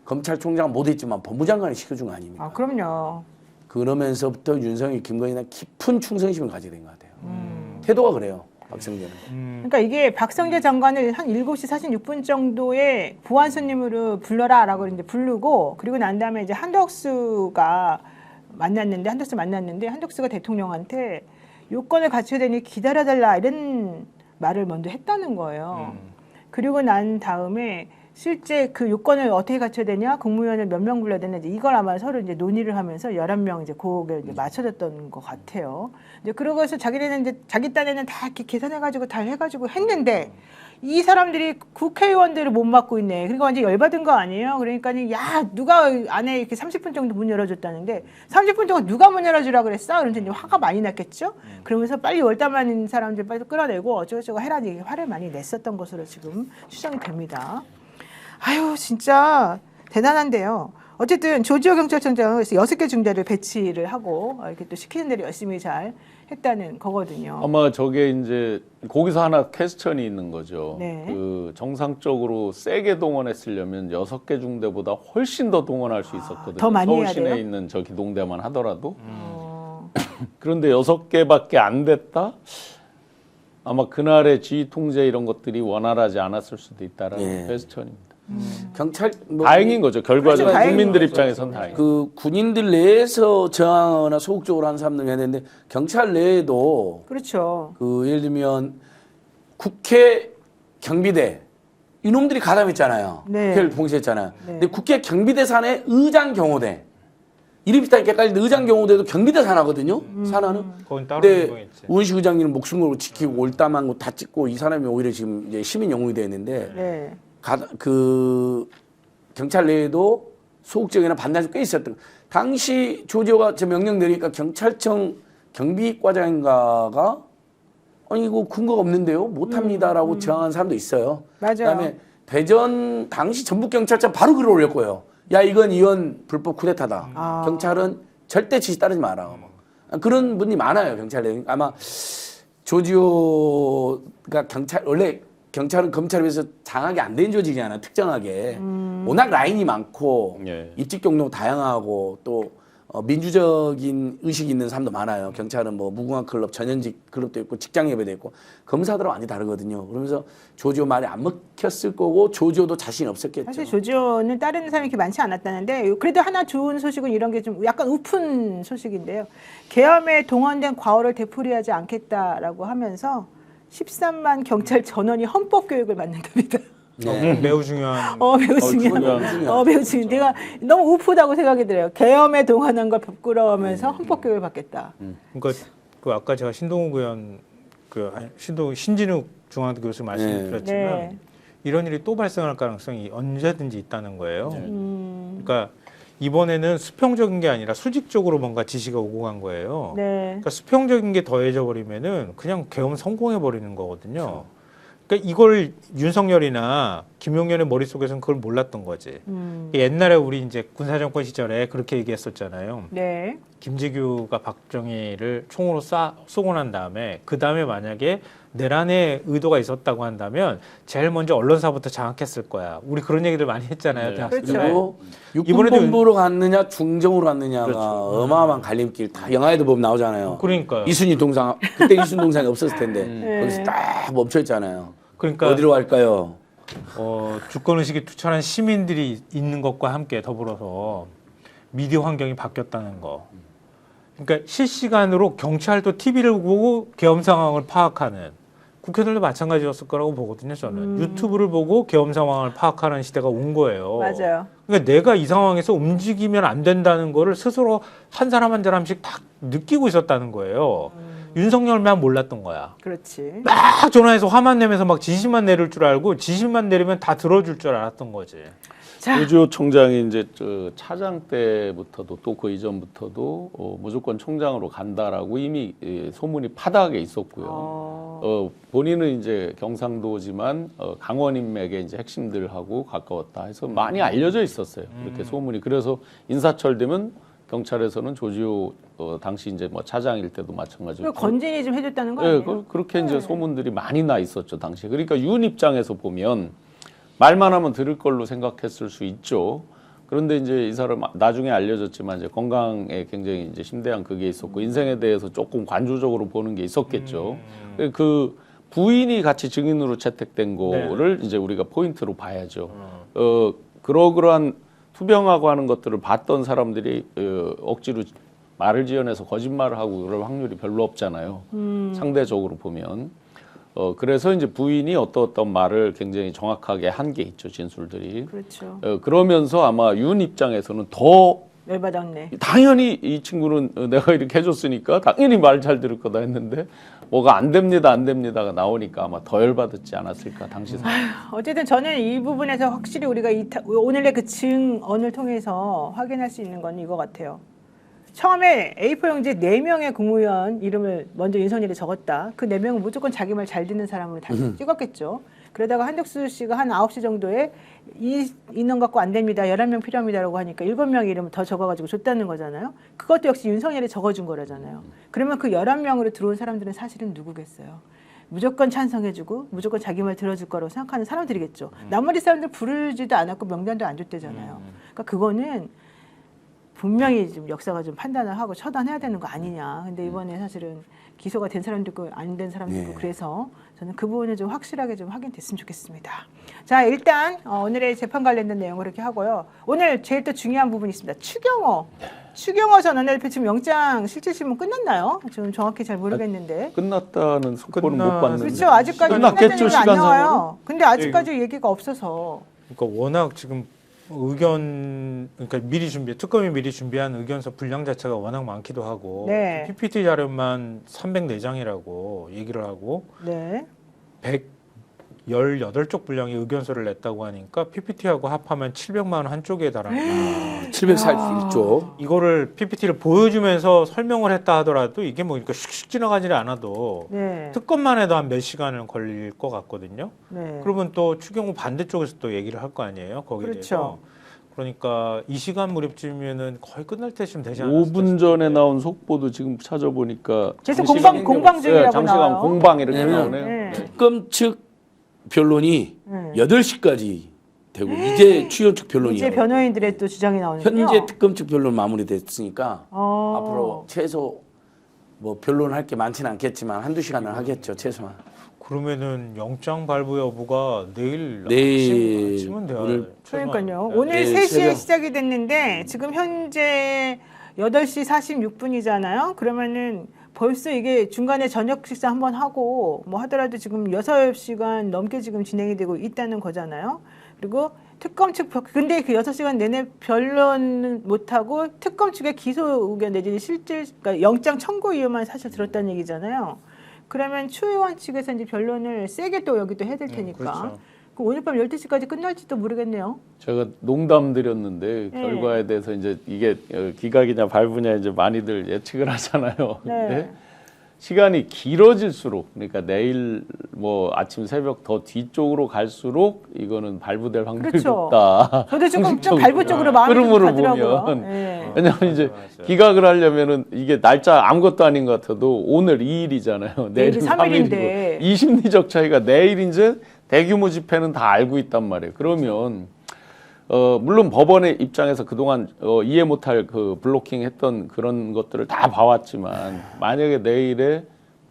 검찰총장은 못했지만 법무장관이 시켜준 거 아닙니까? 아, 그럼요. 그러면서부터 윤석열, 김건희나 깊은 충성심을 가지게 된 것 같아요. 태도가 그래요, 박성재는. 그러니까 이게 박성재 장관을 한 7시 46분 정도에 보안 손님으로 불러라라고 이제 부르고, 그리고 난 다음에 이제 한덕수 만났는데 한덕수가 대통령한테 요건을 갖춰야 되니 기다려달라 이런 말을 먼저 했다는 거예요. 그리고 난 다음에 실제 그 요건을 어떻게 갖춰야 되냐, 국무위원을 몇 명 불러야 되냐, 이걸 아마 서로 이제 논의를 하면서 11명 이제 그게 이제 맞춰졌던 것 같아요. 이제 그러고서 자기네는 이제 자기 딴에는 다 이렇게 계산해가지고 다 해가지고 했는데, 이 사람들이 국회의원들을 못 맡고 있네. 그러니까 완전 열받은 거 아니에요? 그러니까 야, 누가 안에 이렇게 30분 정도 문 열어줬다는데 30분 정도 누가 문 열어주라 그랬어? 그러면서 이제 화가 많이 났겠죠? 그러면서 빨리 월담하는 사람들 빨리 끌어내고 어쩌고저쩌고 해라, 이게 화를 많이 냈었던 것으로 지금 추정이 됩니다. 아유, 진짜 대단한데요. 어쨌든 조지호 경찰청장은 6개 중대를 배치를 하고 이렇게 또 시키는 대로 열심히 잘 했다는 거거든요. 아마 저게 이제 거기서 하나 퀘스천이 있는 거죠. 네. 그 정상적으로 세게 동원했으려면 6개 중대보다 훨씬 더 동원할 수 있었거든요. 더 많이 해야 서울시내에 돼요? 있는 저 기동대만 하더라도. 그런데 6개밖에 안 됐다? 아마 그날의 지휘 통제 이런 것들이 원활하지 않았을 수도 있다라는 퀘스천입니다. 경찰 다행인 거죠. 결과적으로 그렇죠, 국민들 다행인 입장에선 다행. 그 군인들 내에서 저항하거나 소극적으로 하는 사람들 해야 되는데, 경찰 내에도 그렇죠. 그 예를 들면 국회 경비대 이놈들이 가담했잖아요. 네. 국회를 봉쇄했잖아요. 네. 근데 국회 경비대 산에 의장 경호대, 이름이 다 헷갈리는데 의장 경호대도 경비대 산하거든요. 산하는. 그건 따로 근데 운동했지. 우은식 의장님은 목숨 걸고 지키고 올담한 거 다 찍고, 이 사람이 오히려 지금 이제 시민 영웅이 되었는데, 네. 그 경찰 내에도 소극적이나 반대가 꽤 있었던. 당시 조지호가 저 명령 내리니까 경찰청 경비과장인가가 아니 이거 근거가 없는데요, 못합니다라고 저항한 사람도 있어요. 맞아요. 그다음에 대전 당시 전북경찰청 바로 글을 올렸고요. 야 이건 이원 불법 쿠데타다. 아. 경찰은 절대 지시 따르지 마라. 그런 분이 많아요 경찰에. 아마 조지호가 원래 경찰은 검찰에 비해서 장악이 안 된 조직이잖아 특정하게. 워낙 라인이 많고 예. 입직 경로 다양하고 또 민주적인 의식이 있는 사람도 많아요. 경찰은 뭐 무궁화 클럽, 전현직 클럽도 있고 직장 예배도 있고 검사들은 많이 다르거든요. 그러면서 조지호 말이 안 먹혔을 거고 조지호도 자신 없었겠죠. 사실 조지호는 따르는 사람이 그렇게 많지 않았다는데 그래도 하나 좋은 소식은 이런 게 좀 약간 우픈 소식인데요. 계엄에 동원된 과오를 되풀이하지 않겠다라고 하면서 13만 경찰 전원이 헌법 교육을 받는답니다. 네. 매우 중요한. 매우 중요한. 매우 중요한. 내가 너무 우프다고 생각이 들어요. 계엄에 동원한 걸 부끄러워하면서 헌법 교육을 받겠다. 그러니까 그 아까 제가 신동욱 의원 신진욱 중앙대 교수 말씀드렸지만 네. 이런 일이 또 발생할 가능성이 언제든지 있다는 거예요. 그러니까 이번에는 수평적인 게 아니라 수직적으로 뭔가 지시가 오고 간 거예요. 네. 그러니까 수평적인 게 더해져 버리면은 그냥 계엄 성공해 버리는 거거든요. 그러니까 이걸 윤석열이나 김용현의 머릿속에서는 그걸 몰랐던 거지. 옛날에 우리 이제 군사정권 시절에 그렇게 얘기했었잖아요. 네. 김재규가 박정희를 총으로 쏘고 난 다음에 그 다음에 만약에 내란의 의도가 있었다고 한다면 제일 먼저 언론사부터 장악했을 거야. 우리 그런 얘기들 많이 했잖아요. 네. 대학생 때. 그렇죠. 그리고 이번에도 육군본부로 갔느냐 중정으로 갔느냐가 그렇죠. 어마어마한 갈림길 다 영화에도 보면 나오잖아요. 그러니까요. 이순희 동상 그때 이순 동상이 없었을 텐데 네. 거기서 딱 멈춰 있잖아요. 그러니까 어디로 갈까요? 주권 의식이 투철한 시민들이 있는 것과 함께 더불어서 미디어 환경이 바뀌었다는 거. 그러니까 실시간으로 경찰도 TV를 보고 계엄 상황을 파악하는 국회의원들도 마찬가지였을 거라고 보거든요. 저는 유튜브를 보고 계엄 상황을 파악하는 시대가 온 거예요. 맞아요. 그러니까 내가 이 상황에서 움직이면 안 된다는 거를 스스로 한 사람 한 사람씩 다 느끼고 있었다는 거예요. 윤석열만 몰랐던 거야. 그렇지. 막 전화해서 화만 내면서 막 지시만 내릴 줄 알고 지시만 내리면 다 들어줄 줄 알았던 거지. 자, 조지호 총장이 이제 저 차장 때부터도 또 그 이전부터도 무조건 총장으로 간다라고 이미 소문이 파다하게 있었고요. 본인은 이제 경상도지만 강원 인맥의 이제 핵심들하고 가까웠다 해서 많이 알려져 있었어요. 그렇게 소문이. 그래서 인사철 되면 경찰에서는 조지호 당시 이제 뭐 차장일 때도 마찬가지로 건진이 좀 해줬다는 거 예, 아니에요? 그렇게 이제 소문들이 많이 나 있었죠 당시에. 그러니까 윤 입장에서 보면 말만 하면 들을 걸로 생각했을 수 있죠. 그런데 이제 이 사람 나중에 알려졌지만 이제 건강에 굉장히 이제 심대한 그게 있었고 인생에 대해서 조금 관조적으로 보는 게 있었겠죠. 그 부인이 같이 증인으로 채택된 거를 이제 우리가 포인트로 봐야죠. 그러한 투병하고 하는 것들을 봤던 사람들이 억지로 말을 지어내서 거짓말을 하고 그럴 확률이 별로 없잖아요. 상대적으로 보면. 그래서 이제 부인이 어떤 말을 굉장히 정확하게 한 게 있죠, 진술들이. 그렇죠. 그러면서 아마 윤 입장에서는 더 열받았네. 당연히 이 친구는 내가 이렇게 해줬으니까 당연히 말 잘 들을 거다 했는데 뭐가 안 됩니다가 나오니까 아마 더 열받았지 않았을까 당시 상황. 어쨌든 저는 이 부분에서 확실히 우리가 오늘의 그 증언을 통해서 확인할 수 있는 건 이거 같아요. 처음에 A4 용지에 4명의 국무위원 이름을 먼저 윤석열이 적었다. 그 4명은 무조건 자기 말 잘 듣는 사람으로 다시 찍었겠죠. 그러다가 한덕수 씨가 한 9시 정도에 이 인원 갖고 안 됩니다. 11명 필요합니다라고 하니까 7명 이름을 더 적어가지고 줬다는 거잖아요. 그것도 역시 윤석열이 적어준 거라잖아요. 그러면 그 11명으로 들어온 사람들은 사실은 누구겠어요? 무조건 찬성해주고 무조건 자기 말 들어줄 거라고 생각하는 사람들이겠죠. 나머지 사람들 부르지도 않았고 명단도 안 줬대잖아요. 그러니까 그거는 분명히 좀 역사가 좀 판단을 하고 처단해야 되는 거 아니냐. 근데 이번에 사실은 기소가 된 사람도 있고 안 된 사람도 있고 그래서 저는 그 부분을 좀 확실하게 좀 확인됐으면 좋겠습니다. 자, 일단 오늘의 재판 관련된 내용을 이렇게 하고요. 오늘 제일 또 중요한 부분이 있습니다. 추경호 전 원내대표 지금 영장 실질심문 끝났나요? 저는 정확히 잘 모르겠는데. 끝났다는 속보는 못 봤는데. 그렇죠. 아직까지 끝났겠죠, 끝났다는 얘기가 안 나와요. 시간상으로. 근데 아직까지 얘기가 없어서. 그러니까 워낙 지금 그러니까 특검이 미리 준비한 의견서 분량 자체가 워낙 많기도 하고 네. PPT 자료만 304장이라고 얘기를 하고 네. 118쪽 분량의 의견서를 냈다고 하니까 PPT하고 합하면 700만 원 한쪽에 달합니다. 741조. 이거를 PPT를 보여주면서 설명을 했다 하더라도 이게 뭐 그러니까 슉슉 지나가지 않아도 네. 특검만 해도 한 몇 시간은 걸릴 것 같거든요. 네. 그러면 또 추경호 반대쪽에서 또 얘기를 할 거 아니에요. 거기에 그렇죠. 대해서. 그러니까 이 시간 무렵쯤이면은 거의 끝날 때쯤 되지 않았을까 5분 전에 나온 속보도 지금 찾아보니까 계속 장시간 공방 중이라고 장시간 나와요. 공방 이렇게 왜냐면 나오네요. 네. 특검 측 변론이 네. 8시까지 되고 이제 추현 측 변론이 이제 변호인들의 또 주장이 나오는군요. 현재 특검 측 변론 마무리됐으니까 어. 앞으로 최소 뭐 변론할 게 많지는 않겠지만 한두 시간을 하겠죠 최소한. 그러면은 영장 발부 여부가 내일 내일 아침은 돼야 오늘 그러니까요. 최소한. 오늘 네, 3시에 새벽. 시작이 됐는데 지금 현재 8시 46분이잖아요. 그러면은 벌써 이게 중간에 저녁 식사 한번 하고 뭐 하더라도 지금 6시간 넘게 지금 진행이 되고 있다는 거잖아요. 그리고 특검 측 근데 그 6시간 내내 변론 못 하고 특검 측의 기소 의견 내지는 실질 그러니까 영장 청구 이유만 사실 들었다는 얘기잖아요. 그러면 추 의원 측에서 이제 변론을 세게 또 여기 또 해야 될 테니까. 그렇죠. 그 오늘 밤 12시까지 끝날지도 모르겠네요. 제가 농담 드렸는데 네. 결과에 대해서 이제 이게 기각이냐 발부냐 이제 많이들 예측을 하잖아요. 네. 근데 시간이 길어질수록 그러니까 내일 뭐 아침 새벽 더 뒤쪽으로 갈수록 이거는 발부될 확률이 그렇죠. 높다. 저도 조금 좀 상식적으로. 발부 쪽으로 마음이 좀 흐름으로 가더라고요. 보면 네. 왜냐면 이제 기각을 하려면은 이게 날짜 아무것도 아닌 것 같아도 오늘 2일이잖아요. 내일이 내일은 3일인데. 3일이고 이 심리적 차이가 내일 이제 대규모 집회는 다 알고 있단 말이에요. 그러면 물론 법원의 입장에서 그동안 이해 못할 그 블로킹했던 그런 것들을 다 봐왔지만 만약에 내일에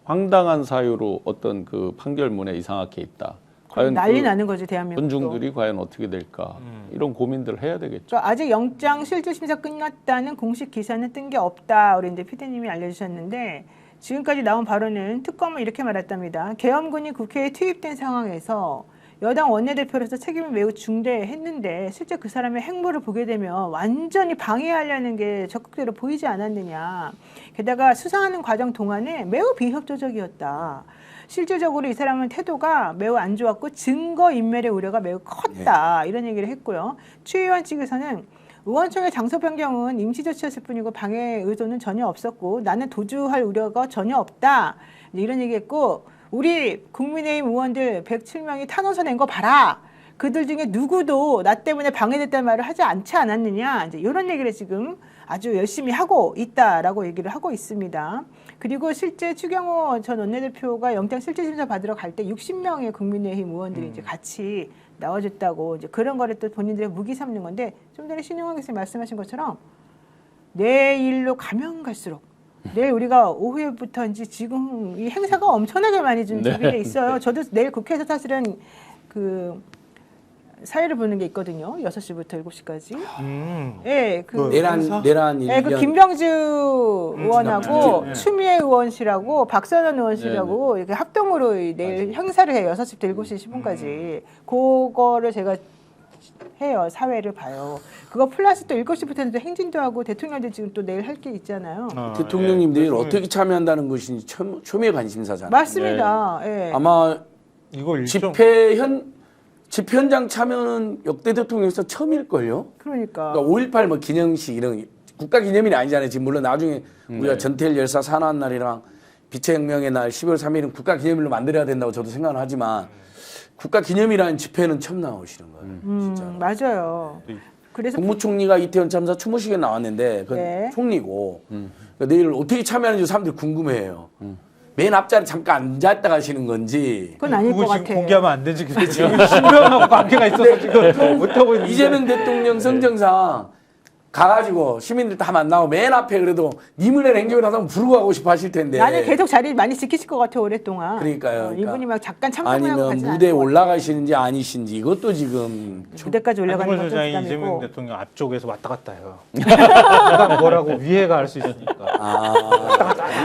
황당한 사유로 어떤 그 판결문에 이상하게 있다. 과연 난리 그 나는 거지 대한민국. 군중들이 과연 어떻게 될까 이런 고민들을 해야 되겠죠. 그러니까 아직 영장 실질 심사 끝났다는 공식 기사는 뜬 게 없다. 우리 이제 피디님이 알려주셨는데 지금까지 나온 발언은 특검은 이렇게 말했답니다. 계엄군이 국회에 투입된 상황에서 여당 원내대표로서 책임이 매우 중대했는데 실제 그 사람의 행보를 보게 되면 완전히 방해하려는 게 적극적으로 보이지 않았느냐. 게다가 수사하는 과정 동안에 매우 비협조적이었다. 실질적으로 이 사람은 태도가 매우 안 좋았고 증거인멸의 우려가 매우 컸다. 이런 얘기를 했고요. 추 의원 측에서는 의원총회 장소 변경은 임시 조치였을 뿐이고 방해 의도는 전혀 없었고 나는 도주할 우려가 전혀 없다. 이런 얘기했고 우리 국민의힘 의원들 107명이 탄원서 낸 거 봐라. 그들 중에 누구도 나 때문에 방해됐다는 말을 하지 않지 않았느냐. 이제 이런 얘기를 지금 아주 열심히 하고 있다라고 얘기를 하고 있습니다. 그리고 실제 추경호 전 원내대표가 영장 실질심사 받으러 갈 때 60명의 국민의힘 의원들이 이제 같이 나와줬다고 이제 그런 거를 또 본인들의 무기 삼는 건데 좀 전에 신용환 교수님 말씀하신 것처럼 내일로 가면 갈수록 내일 우리가 오후에부터인지 지금 이 행사가 엄청나게 많이 좀 준비돼 있어요. 저도 내일 국회에서 사실은 그 사회를 보는 게 있거든요. 6시부터 7시까지. 예, 그 내란 예, 그 1년 김병주 의원하고 네. 추미애 의원실하고 박선원 의원실하고 이렇게 합동으로 내일 행사를 해요. 6시부터 7시 10분까지. 그거를 제가 해요. 사회를 봐요. 그거 플러스 또 7시부터는 또 행진도 하고 대통령도 지금 또 내일 할 게 있잖아요. 대통령님 내일 대통령- 어떻게 참여한다는 것이 초미의 관심사잖아요. 맞습니다. 예. 아마 이거 일정 집회 현장 참여는 역대 대통령에서 처음일걸요. 그러니까. 5.18 뭐 기념식 이런 국가 기념일이 아니잖아요. 지금 물론 나중에 우리가 전태일 열사 산화한 날이랑 빛의 혁명의 날 12월 3일은 국가 기념일로 만들어야 된다고 저도 생각을 하지만 국가 기념이라는 집회는 처음 나오시는 거예요. 진짜. 맞아요. 그래서 국무총리가 이태원 참사 추모식에 나왔는데 그건 네. 총리고 그러니까 내일 어떻게 참여하는지 사람들이 궁금해해요. 맨 앞자리 잠깐 앉았다 가시는 건지 그건 아닐 것 그거 같아. 지금 공개하면 안 되지. 지금 신변하고 관계가 있어서 지금 못하고 있는데. 이재명 대통령 성정상 가가지고 시민들 다 만나고 맨 앞에 그래도 니문의 행정을 하다 부르고 가고 싶어 하실 텐데 나는 계속 자리 많이 지키실 것 같아 오랫동안. 그러니까요. 이분이 막 잠깐 참석하고 아니면 가진 무대에 않을 것 같아. 올라가시는지 아니신지 이것도 지금 무대까지 올라가는 한동훈 것도 소장이 이재명 부담이고. 대통령 앞쪽에서 왔다 갔다 해요. 내가 뭐라고 위해가 할 수 있으니까.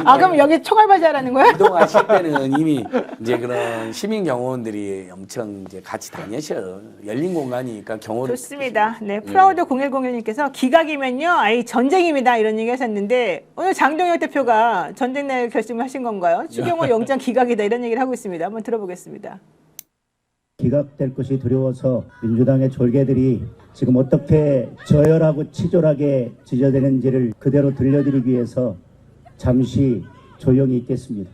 아 그럼 여기 총알바지하라는 거야? 이동하실 때는 이미 이제 그런 시민 경호원들이 엄청 이제 같이 다니셔. 열린 공간이니까 경호를 좋습니다. 네, 프라우드 0101님께서 기각이면요, 아이 전쟁입니다 이런 얘기 하셨는데 오늘 장동혁 대표가 전쟁 날 결심을 하신 건가요? 추경호 영장 기각이다 이런 얘기를 하고 있습니다. 한번 들어보겠습니다. 기각될 것이 두려워서 민주당의 졸개들이 지금 어떻게 저열하고 치졸하게 지저대는지를 그대로 들려드리기 위해서 잠시 조용히 있겠습니다.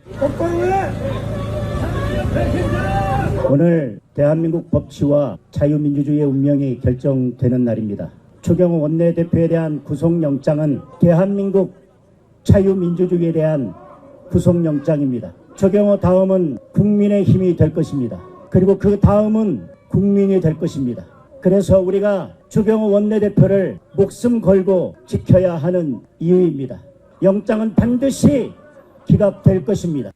오늘 대한민국 법치와 자유민주주의의 운명이 결정되는 날입니다. 추경호 원내대표에 대한 구속영장은 대한민국 자유민주주의에 대한 구속영장입니다. 추경호 다음은 국민의 힘이 될 것입니다. 그리고 그 다음은 국민이 될 것입니다. 그래서 우리가 추경호 원내대표를 목숨 걸고 지켜야 하는 이유입니다. 영장은 반드시 기각될 것입니다.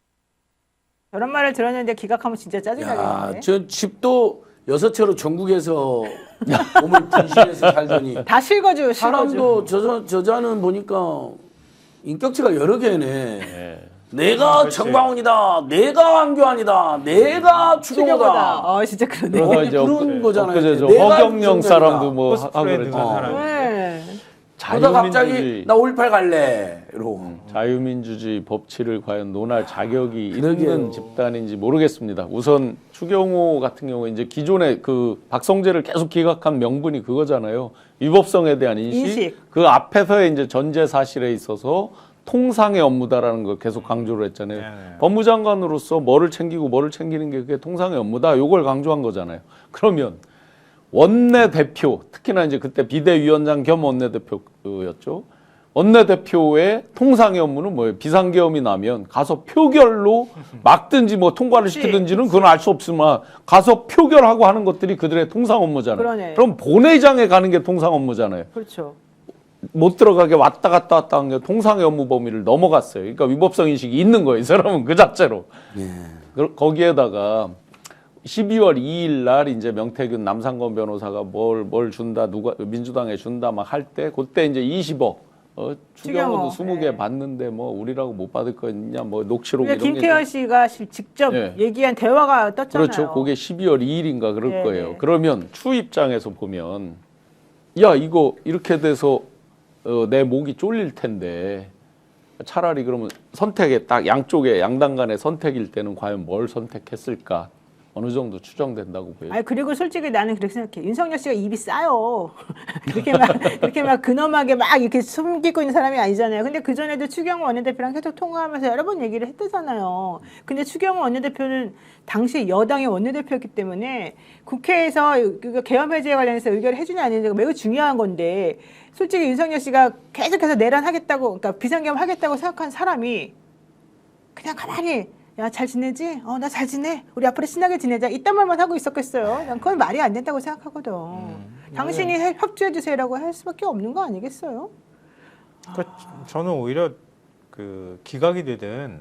저런 말을 들었는데 기각하면 진짜 짜증나겠네. 야, 저 집도 6채로 전국에서 몸을 분실해서 살더니 다 실거주, 사람도 저자는 보니까 인격체가 여러 개네. 내가 정광훈이다, 내가 안교안이다, 내가 추경호다. 진짜 그러네. 그러다 이제 그런 거잖아요. 엊그제 내가 허경영 윤석열이다. 사람도 뭐 하고 코스프레 그랬죠. 등한 사람. 네. 그러다 갑자기 나 5.18 갈래 이러고. 자유민주주의 법치를 과연 논할 자격이 그러게요. 있는 집단인지 모르겠습니다. 우선 추경호 같은 경우에 이제 기존에 그 박성재를 계속 기각한 명분이 그거잖아요. 위법성에 대한 인식. 그 앞에서의 이제 전제 사실에 있어서 통상의 업무다라는 걸 계속 강조를 했잖아요. 법무장관으로서 뭐를 챙기고 뭐를 챙기는 게 그게 통상의 업무다. 요걸 강조한 거잖아요. 그러면 원내대표, 특히나 이제 그때 비대위원장 겸 원내대표였죠. 원내대표의 통상의 업무는 뭐예요? 비상계엄이 나면 가서 표결로 막든지 뭐 통과를 시키든지는 그건 알 수 없지만 가서 표결하고 하는 것들이 그들의 통상 업무잖아요. 그러네. 그럼 본회의장에 가는 게 통상 업무잖아요. 그렇죠. 못 들어가게 왔다 갔다 한 게 통상의 업무 범위를 넘어갔어요. 그러니까 위법성 인식이 있는 거예요. 이 사람은 그 자체로. 거기에다가 12월 2일 날 이제 명태균 남상권 변호사가 뭘 준다, 누가 민주당에 준다 막 할 때 그때 이제 20억 추경호도 20개 받는데 뭐 우리라고 못 받을 거 있냐 뭐 녹취록 이런 게 김태현 씨가 직접 얘기한 대화가 떴잖아요. 그렇죠. 그게 12월 2일인가 그럴 네, 거예요. 네. 그러면 추 입장에서 보면 야 이거 이렇게 돼서 내 목이 쫄릴 텐데 차라리 그러면 선택에 딱 양쪽에 양당 간의 선택일 때는 과연 뭘 선택했을까? 어느 정도 추정된다고 보여요. 아니 그리고 솔직히 나는 그렇게 생각해. 윤석열 씨가 입이 싸요. 그렇게 막 근엄하게 막 이렇게 숨기고 있는 사람이 아니잖아요. 근데 그 전에도 추경호 원내대표랑 계속 통화하면서 여러 번 얘기를 했대잖아요. 근데 추경호 원내대표는 당시 여당의 원내대표였기 때문에 국회에서 계엄 해제에 관련해서 의결을 해주냐 안 해주냐가 매우 중요한 건데 솔직히 윤석열 씨가 계속해서 내란하겠다고, 그러니까 비상계엄 하겠다고 생각한 사람이 그냥 가만히. 야, 잘 지내지? 나 잘 지내. 우리 앞으로 친하게 지내자. 이딴 말만 하고 있었겠어요. 난 그건 말이 안 된다고 생각하거든. 당신이 협조해 주세요라고 할 수밖에 없는 거 아니겠어요? 그러니까 저는 오히려 그 기각이 되든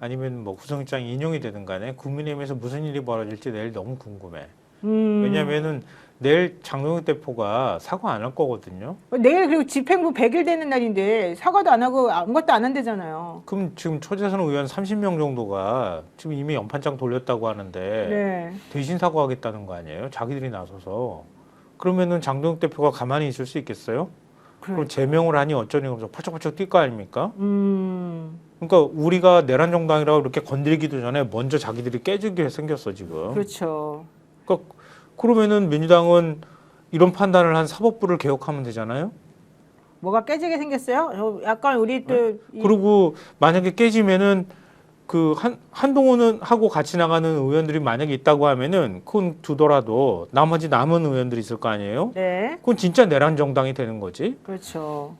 아니면 뭐 구속영장이 인용이 되든 간에 국민의힘에서 무슨 일이 벌어질지 내일 너무 궁금해. 왜냐하면은 내일 장동혁 대표가 사과 안 할 거거든요. 내일 그리고 집행부 100일 되는 날인데 사과도 안 하고 아무것도 안 한대잖아요. 그럼 지금 초재선 의원 30명 정도가 지금 이미 연판장 돌렸다고 하는데 네. 대신 사과하겠다는 거 아니에요? 자기들이 나서서. 그러면은 장동혁 대표가 가만히 있을 수 있겠어요? 그럼 제명을 하니 어쩌니 그러면서 펄쩍펄쩍 뛸 거 아닙니까? 그러니까 우리가 내란 정당이라고 이렇게 건드리기도 전에 먼저 자기들이 깨지게 생겼어 지금. 그렇죠. 그러니까 그러면은 민주당은 이런 판단을 한 사법부를 개혁하면 되잖아요. 뭐가 깨지게 생겼어요? 약간 우리 또 그리고 만약에 깨지면은 그 한동훈은 하고 같이 나가는 의원들이 만약에 있다고 하면은 그건 두더라도 나머지 남은 의원들이 있을 거 아니에요? 네. 그건 진짜 내란 정당이 되는 거지. 그렇죠.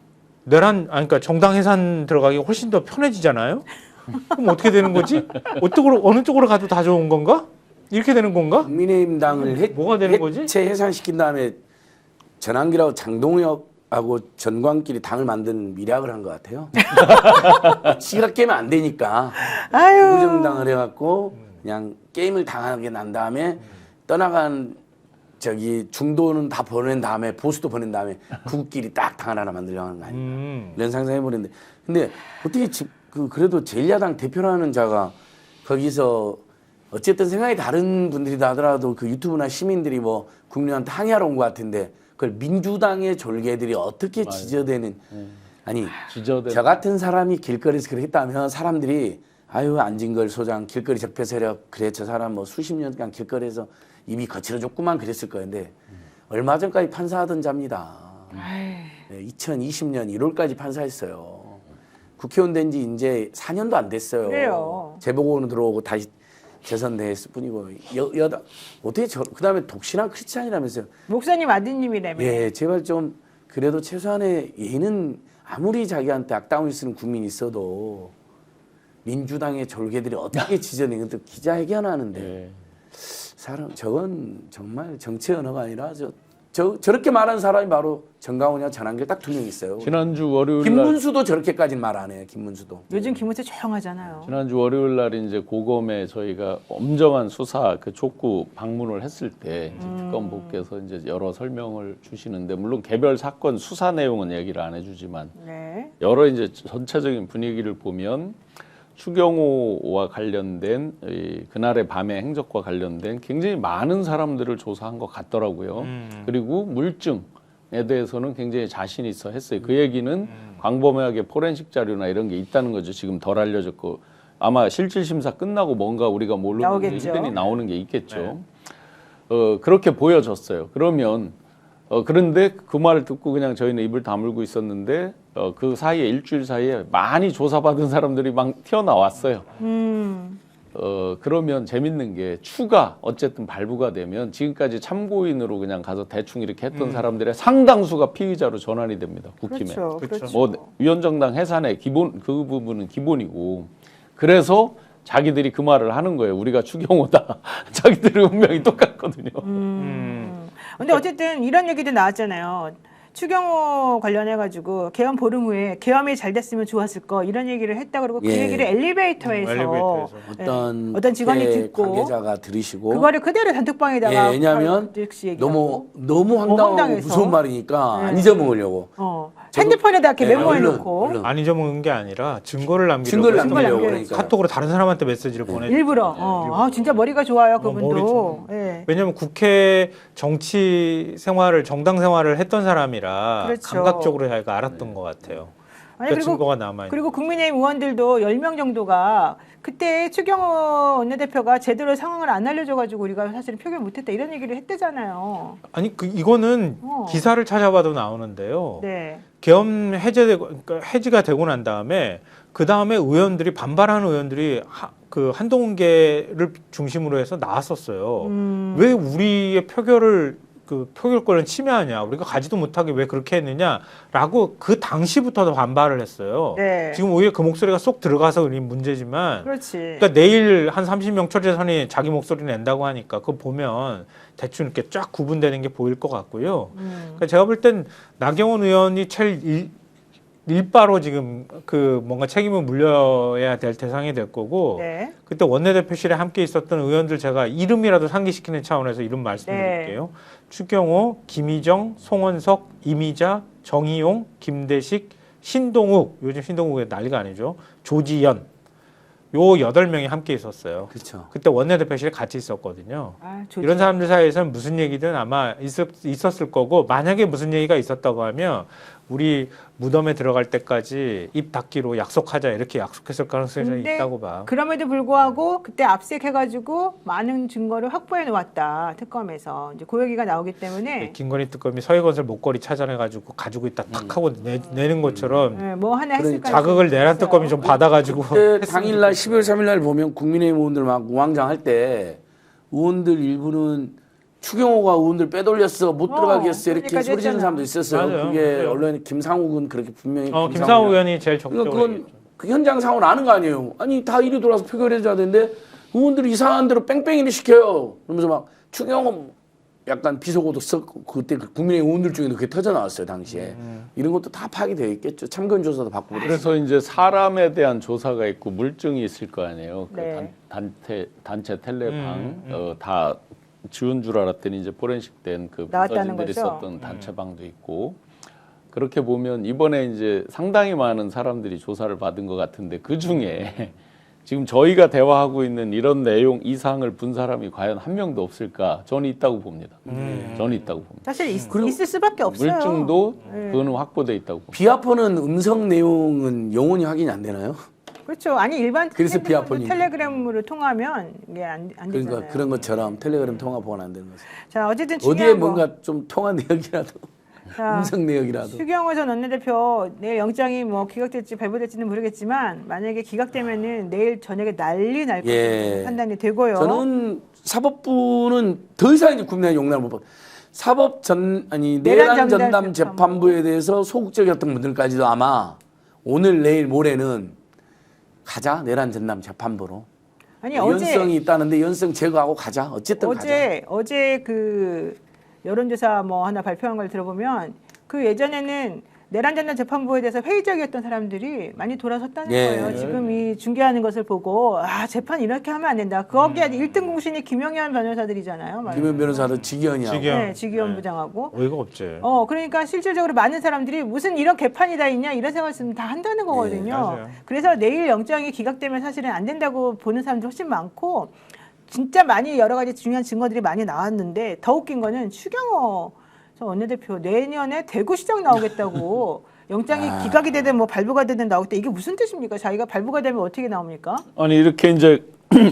그러니까 정당 해산 들어가기 훨씬 더 편해지잖아요. 그럼 어떻게 되는 거지? 어느 쪽으로 가도 다 좋은 건가? 이렇게 되는 건가? 국민의힘당을 뭐가 되는 거지? 해체 해산시킨 다음에 전환기라고 장동혁하고 전광끼리 당을 만든 미략을 한 것 같아요. 지가 깨면 안 되니까 무정당을 해갖고 그냥 게임을 당하게 난 다음에 떠나간 중도는 다 보낸 다음에 보수도 보낸 다음에 국끼리 딱 당 하나 만들려고 하는 거 아닌가 이런 상상해보는데 근데 어떻게 그래도 제1야당 대표라는 자가 거기서 어쨌든 생각이 다른 분들이다 하더라도 그 유튜브나 시민들이 뭐 국민한테 항의하러 온 것 같은데 그걸 민주당의 졸개들이 어떻게 지저대는 아니 저 같은 사람이 길거리에서 그렇게 했다면 사람들이 아유 안진걸 소장 길거리 적폐 세력 그래 저 사람 뭐 수십 년간 길거리에서 입이 거칠어졌구만 그랬을 거인데 얼마 전까지 판사하던 자입니다. 네, 2020년 1월까지 판사했어요. 국회의원 된 지 이제 4년도 안 됐어요. 그래요. 재보고는 들어오고 다시 재선됐을 뿐이고 어떻게 그다음에 독신한 크리스찬이라면서요. 목사님 아드님이라며. 예, 제발 좀 그래도 최소한의 얘는 아무리 자기한테 악담을 쓰는 국민이 있어도 민주당의 졸개들이 어떻게 지져낸 것도 기자회견하는데 예. 사람 저건 정말 정치 언어가 아니라 저렇게 말하는 사람이 바로 정강훈이나 전한길 딱 2명 있어요. 지난주 월요일 날 김문수도 저렇게까지는 말 안 해요. 김문수도. 요즘 김문수 조용하잖아요. 지난주 월요일 날 이제 고검에 저희가 엄정한 수사 그 촉구 방문을 했을 때 이제 특검보께서 이제 여러 설명을 주시는데 물론 개별 사건 수사 내용은 얘기를 안 해주지만 네. 여러 이제 전체적인 분위기를 보면 추경호와 관련된 그날의 밤의 행적과 관련된 굉장히 많은 사람들을 조사한 것 같더라고요. 그리고 물증에 대해서는 굉장히 자신 있어 했어요. 그 얘기는 광범위하게 포렌식 자료나 이런 게 있다는 거죠. 지금 덜 알려졌고 아마 실질 심사 끝나고 뭔가 우리가 모르는 나오겠죠. 일들이 나오는 게 있겠죠. 그렇게 보여졌어요. 그러면 그런데 그 말을 듣고 그냥 저희는 입을 다물고 있었는데 그 사이에 일주일 사이에 많이 조사받은 사람들이 막 튀어나왔어요. 그러면 재밌는 게 추가 어쨌든 발부가 되면 지금까지 참고인으로 그냥 가서 대충 이렇게 했던 사람들의 상당수가 피의자로 전환이 됩니다. 국힘에. 그렇죠. 그렇죠. 뭐 위원정당 해산의 기본 그 부분은 기본이고 그래서 자기들이 그 말을 하는 거예요. 우리가 추경호다. 자기들의 운명이 똑같거든요. 근데 어쨌든 이런 얘기도 나왔잖아요. 추경호 관련해가지고 계엄 보름 후에 계엄이 잘 됐으면 좋았을 거 이런 얘기를 했다 그러고 그 예. 얘기를 엘리베이터에서 어떤 직원이 듣고 관계자가 들으시고 그거를 그대로 단톡방에다가 예, 왜냐하면 너무 황당하고 무서운 말이니까 안 잊어먹으려고 핸드폰에다 이렇게 예, 메모해놓고 얼른. 안 잊어먹은 게 아니라 증거를 남기려고 증거를 해서 남기려고 남겨요. 그러니까 카톡으로 다른 사람한테 메시지를 보내. 일부러 아 진짜 머리가 좋아요 그분도. 예. 왜냐하면 국회 정치 생활을 정당 생활을 했던 사람이라 그렇죠. 감각적으로 자기가 알았던 것 같아요. 아니, 그러니까 증거가 남아. 그리고 국민의힘 의원들도 10명 정도가 그때 추경호 원내대표가 제대로 상황을 안 알려줘가지고 우리가 사실은 표결 못했다 이런 얘기를 했대잖아요. 아니 이거는 기사를 찾아봐도 나오는데요. 네. 계엄 그러니까 해지가 되고 난 다음에 그 다음에 의원들이 반발하는 의원들이 그 한동훈계를 중심으로 해서 나왔었어요. 왜 우리의 그 표결권을 침해하냐, 우리가 가지도 못하게 왜 그렇게 했느냐라고 그 당시부터 반발을 했어요. 네. 지금 오히려 그 목소리가 쏙 들어가서 그런 문제지만, 그렇지. 그러니까 내일 한 30명 초재선이 자기 목소리 낸다고 하니까 그거 보면 대충 이렇게 쫙 구분되는 게 보일 것 같고요. 그러니까 제가 볼 땐 나경원 의원이 제일 일바로 지금 그 뭔가 책임을 물려야 될 대상이 될 거고 네. 그때 원내대표실에 함께 있었던 의원들 제가 이름이라도 상기시키는 차원에서 이름 말씀드릴게요. 네. 추경호, 김희정, 송원석, 이미자, 정의용, 김대식, 신동욱, 요즘 신동욱의 난리가 아니죠. 조지현, 요 8명이 함께 있었어요. 그렇죠. 그때 원내대표실에 같이 있었거든요. 이런 사람들 사이에서는 무슨 얘기든 아마 있었을 거고 만약에 무슨 얘기가 있었다고 하면 우리 무덤에 들어갈 때까지 입 닫기로 약속하자 이렇게 약속했을 가능성이 있다고 봐. 그럼에도 불구하고 그때 압색해가지고 많은 증거를 확보해 놓았다 특검에서 이제 그 얘기가 나오기 때문에 김건희 특검이 서해건설 목걸이 찾아내가지고 가지고 있다 탁 하고 내는 것처럼 네, 뭐 하나 했을 까 자극을 내란 특검이 좀 받아가지고 그때 당일날 12월 3일날 보면 국민의힘 의원들 막 우왕장할 때 의원들 일부는 추경호가 의원들 빼돌렸어 못 들어가게 했어 이렇게 그러니까 소리 지르는 사람도 있었어요. 맞아요. 그게 맞아요. 언론에 김상욱은 그렇게 분명히 김상욱 의원이 제일 적극적으로 그건 그 현장 상황을 아는 거 아니에요. 아니 다 이리 돌아서 표결해줘야 되는데 의원들이 이상한 대로 뺑뺑이를 시켜요. 그러면서 막 추경호 약간 비속어도 썼고 그때 그 국민의힘 의원들 중에도 그게 터져 나왔어요 당시에. 이런 것도 다 파악이 되어 있겠죠. 참고인 조사도 받고 그래서 이제 사람에 대한 조사가 있고 물증이 있을 거 아니에요. 네. 그 단체 텔레방 다 지운 줄 알았더니 이제 포렌식된 그 나왔다는 부서진들이 거죠? 썼던 단체방도 있고 그렇게 보면 이번에 이제 상당히 많은 사람들이 조사를 받은 것 같은데 그 중에 지금 저희가 대화하고 있는 이런 내용 이상을 본 사람이 과연 한 명도 없을까? 저는 있다고 봅니다. 저는 있다고 봅니다. 사실 있을 수밖에 없어요. 물증도 그거는 확보돼 있다고 봅니다. 비하폰은 음성 내용은 영원히 확인이 안 되나요? 그렇죠. 아니 일반 그래서 비하폰이 텔레그램으로 통하면 이게 안 되잖아요. 그러니까 그런 것처럼 텔레그램 통화 보관 안 되는 거죠. 자 어쨌든 어디에 중요한 뭔가 좀 통화 내역이라도 자, 음성 내역이라도. 추경호 전 원내대표 내일 영장이 뭐 기각될지 발부될지는 모르겠지만 만약에 기각되면은 내일 저녁에 난리 날 것으로 판단이 되고요. 저는 사법부는 더 이상 이제 국민의 용납을 못 받. 내란 전담 재판부에 대해서 소극적이었던 분들까지도 아마 오늘 내일 모레는 가자 내란 전담 재판부로. 아니 연성이 있다는데 연성 제거하고 가자. 어쨌든 어제 그 여론조사 뭐 하나 발표한 걸 들어보면 그 예전에는 내란 전담 재판부에 대해서 회의적이었던 사람들이 많이 돌아섰다는 거예요. 지금 이 중계하는 것을 보고 재판 이렇게 하면 안 된다. 거기에 1등 공신이 김영현 변호사들이잖아요. 김영현 변호사도 직위원이하고. 네, 직위원 부장하고. 어이가 없지. 그러니까 실질적으로 많은 사람들이 무슨 이런 개판이 다 있냐 이런 생각을 지금 다 한다는 거거든요. 맞아요. 그래서 내일 영장이 기각되면 사실은 안 된다고 보는 사람들이 훨씬 많고 진짜 많이 여러 가지 중요한 증거들이 많이 나왔는데 더 웃긴 거는 추경호 원내대표 내년에 대구시장 나오겠다고 영장이 기각이 되든 뭐 발부가 되든 나오겠다. 이게 무슨 뜻입니까? 자기가 발부가 되면 어떻게 나옵니까? 아니 이렇게 이제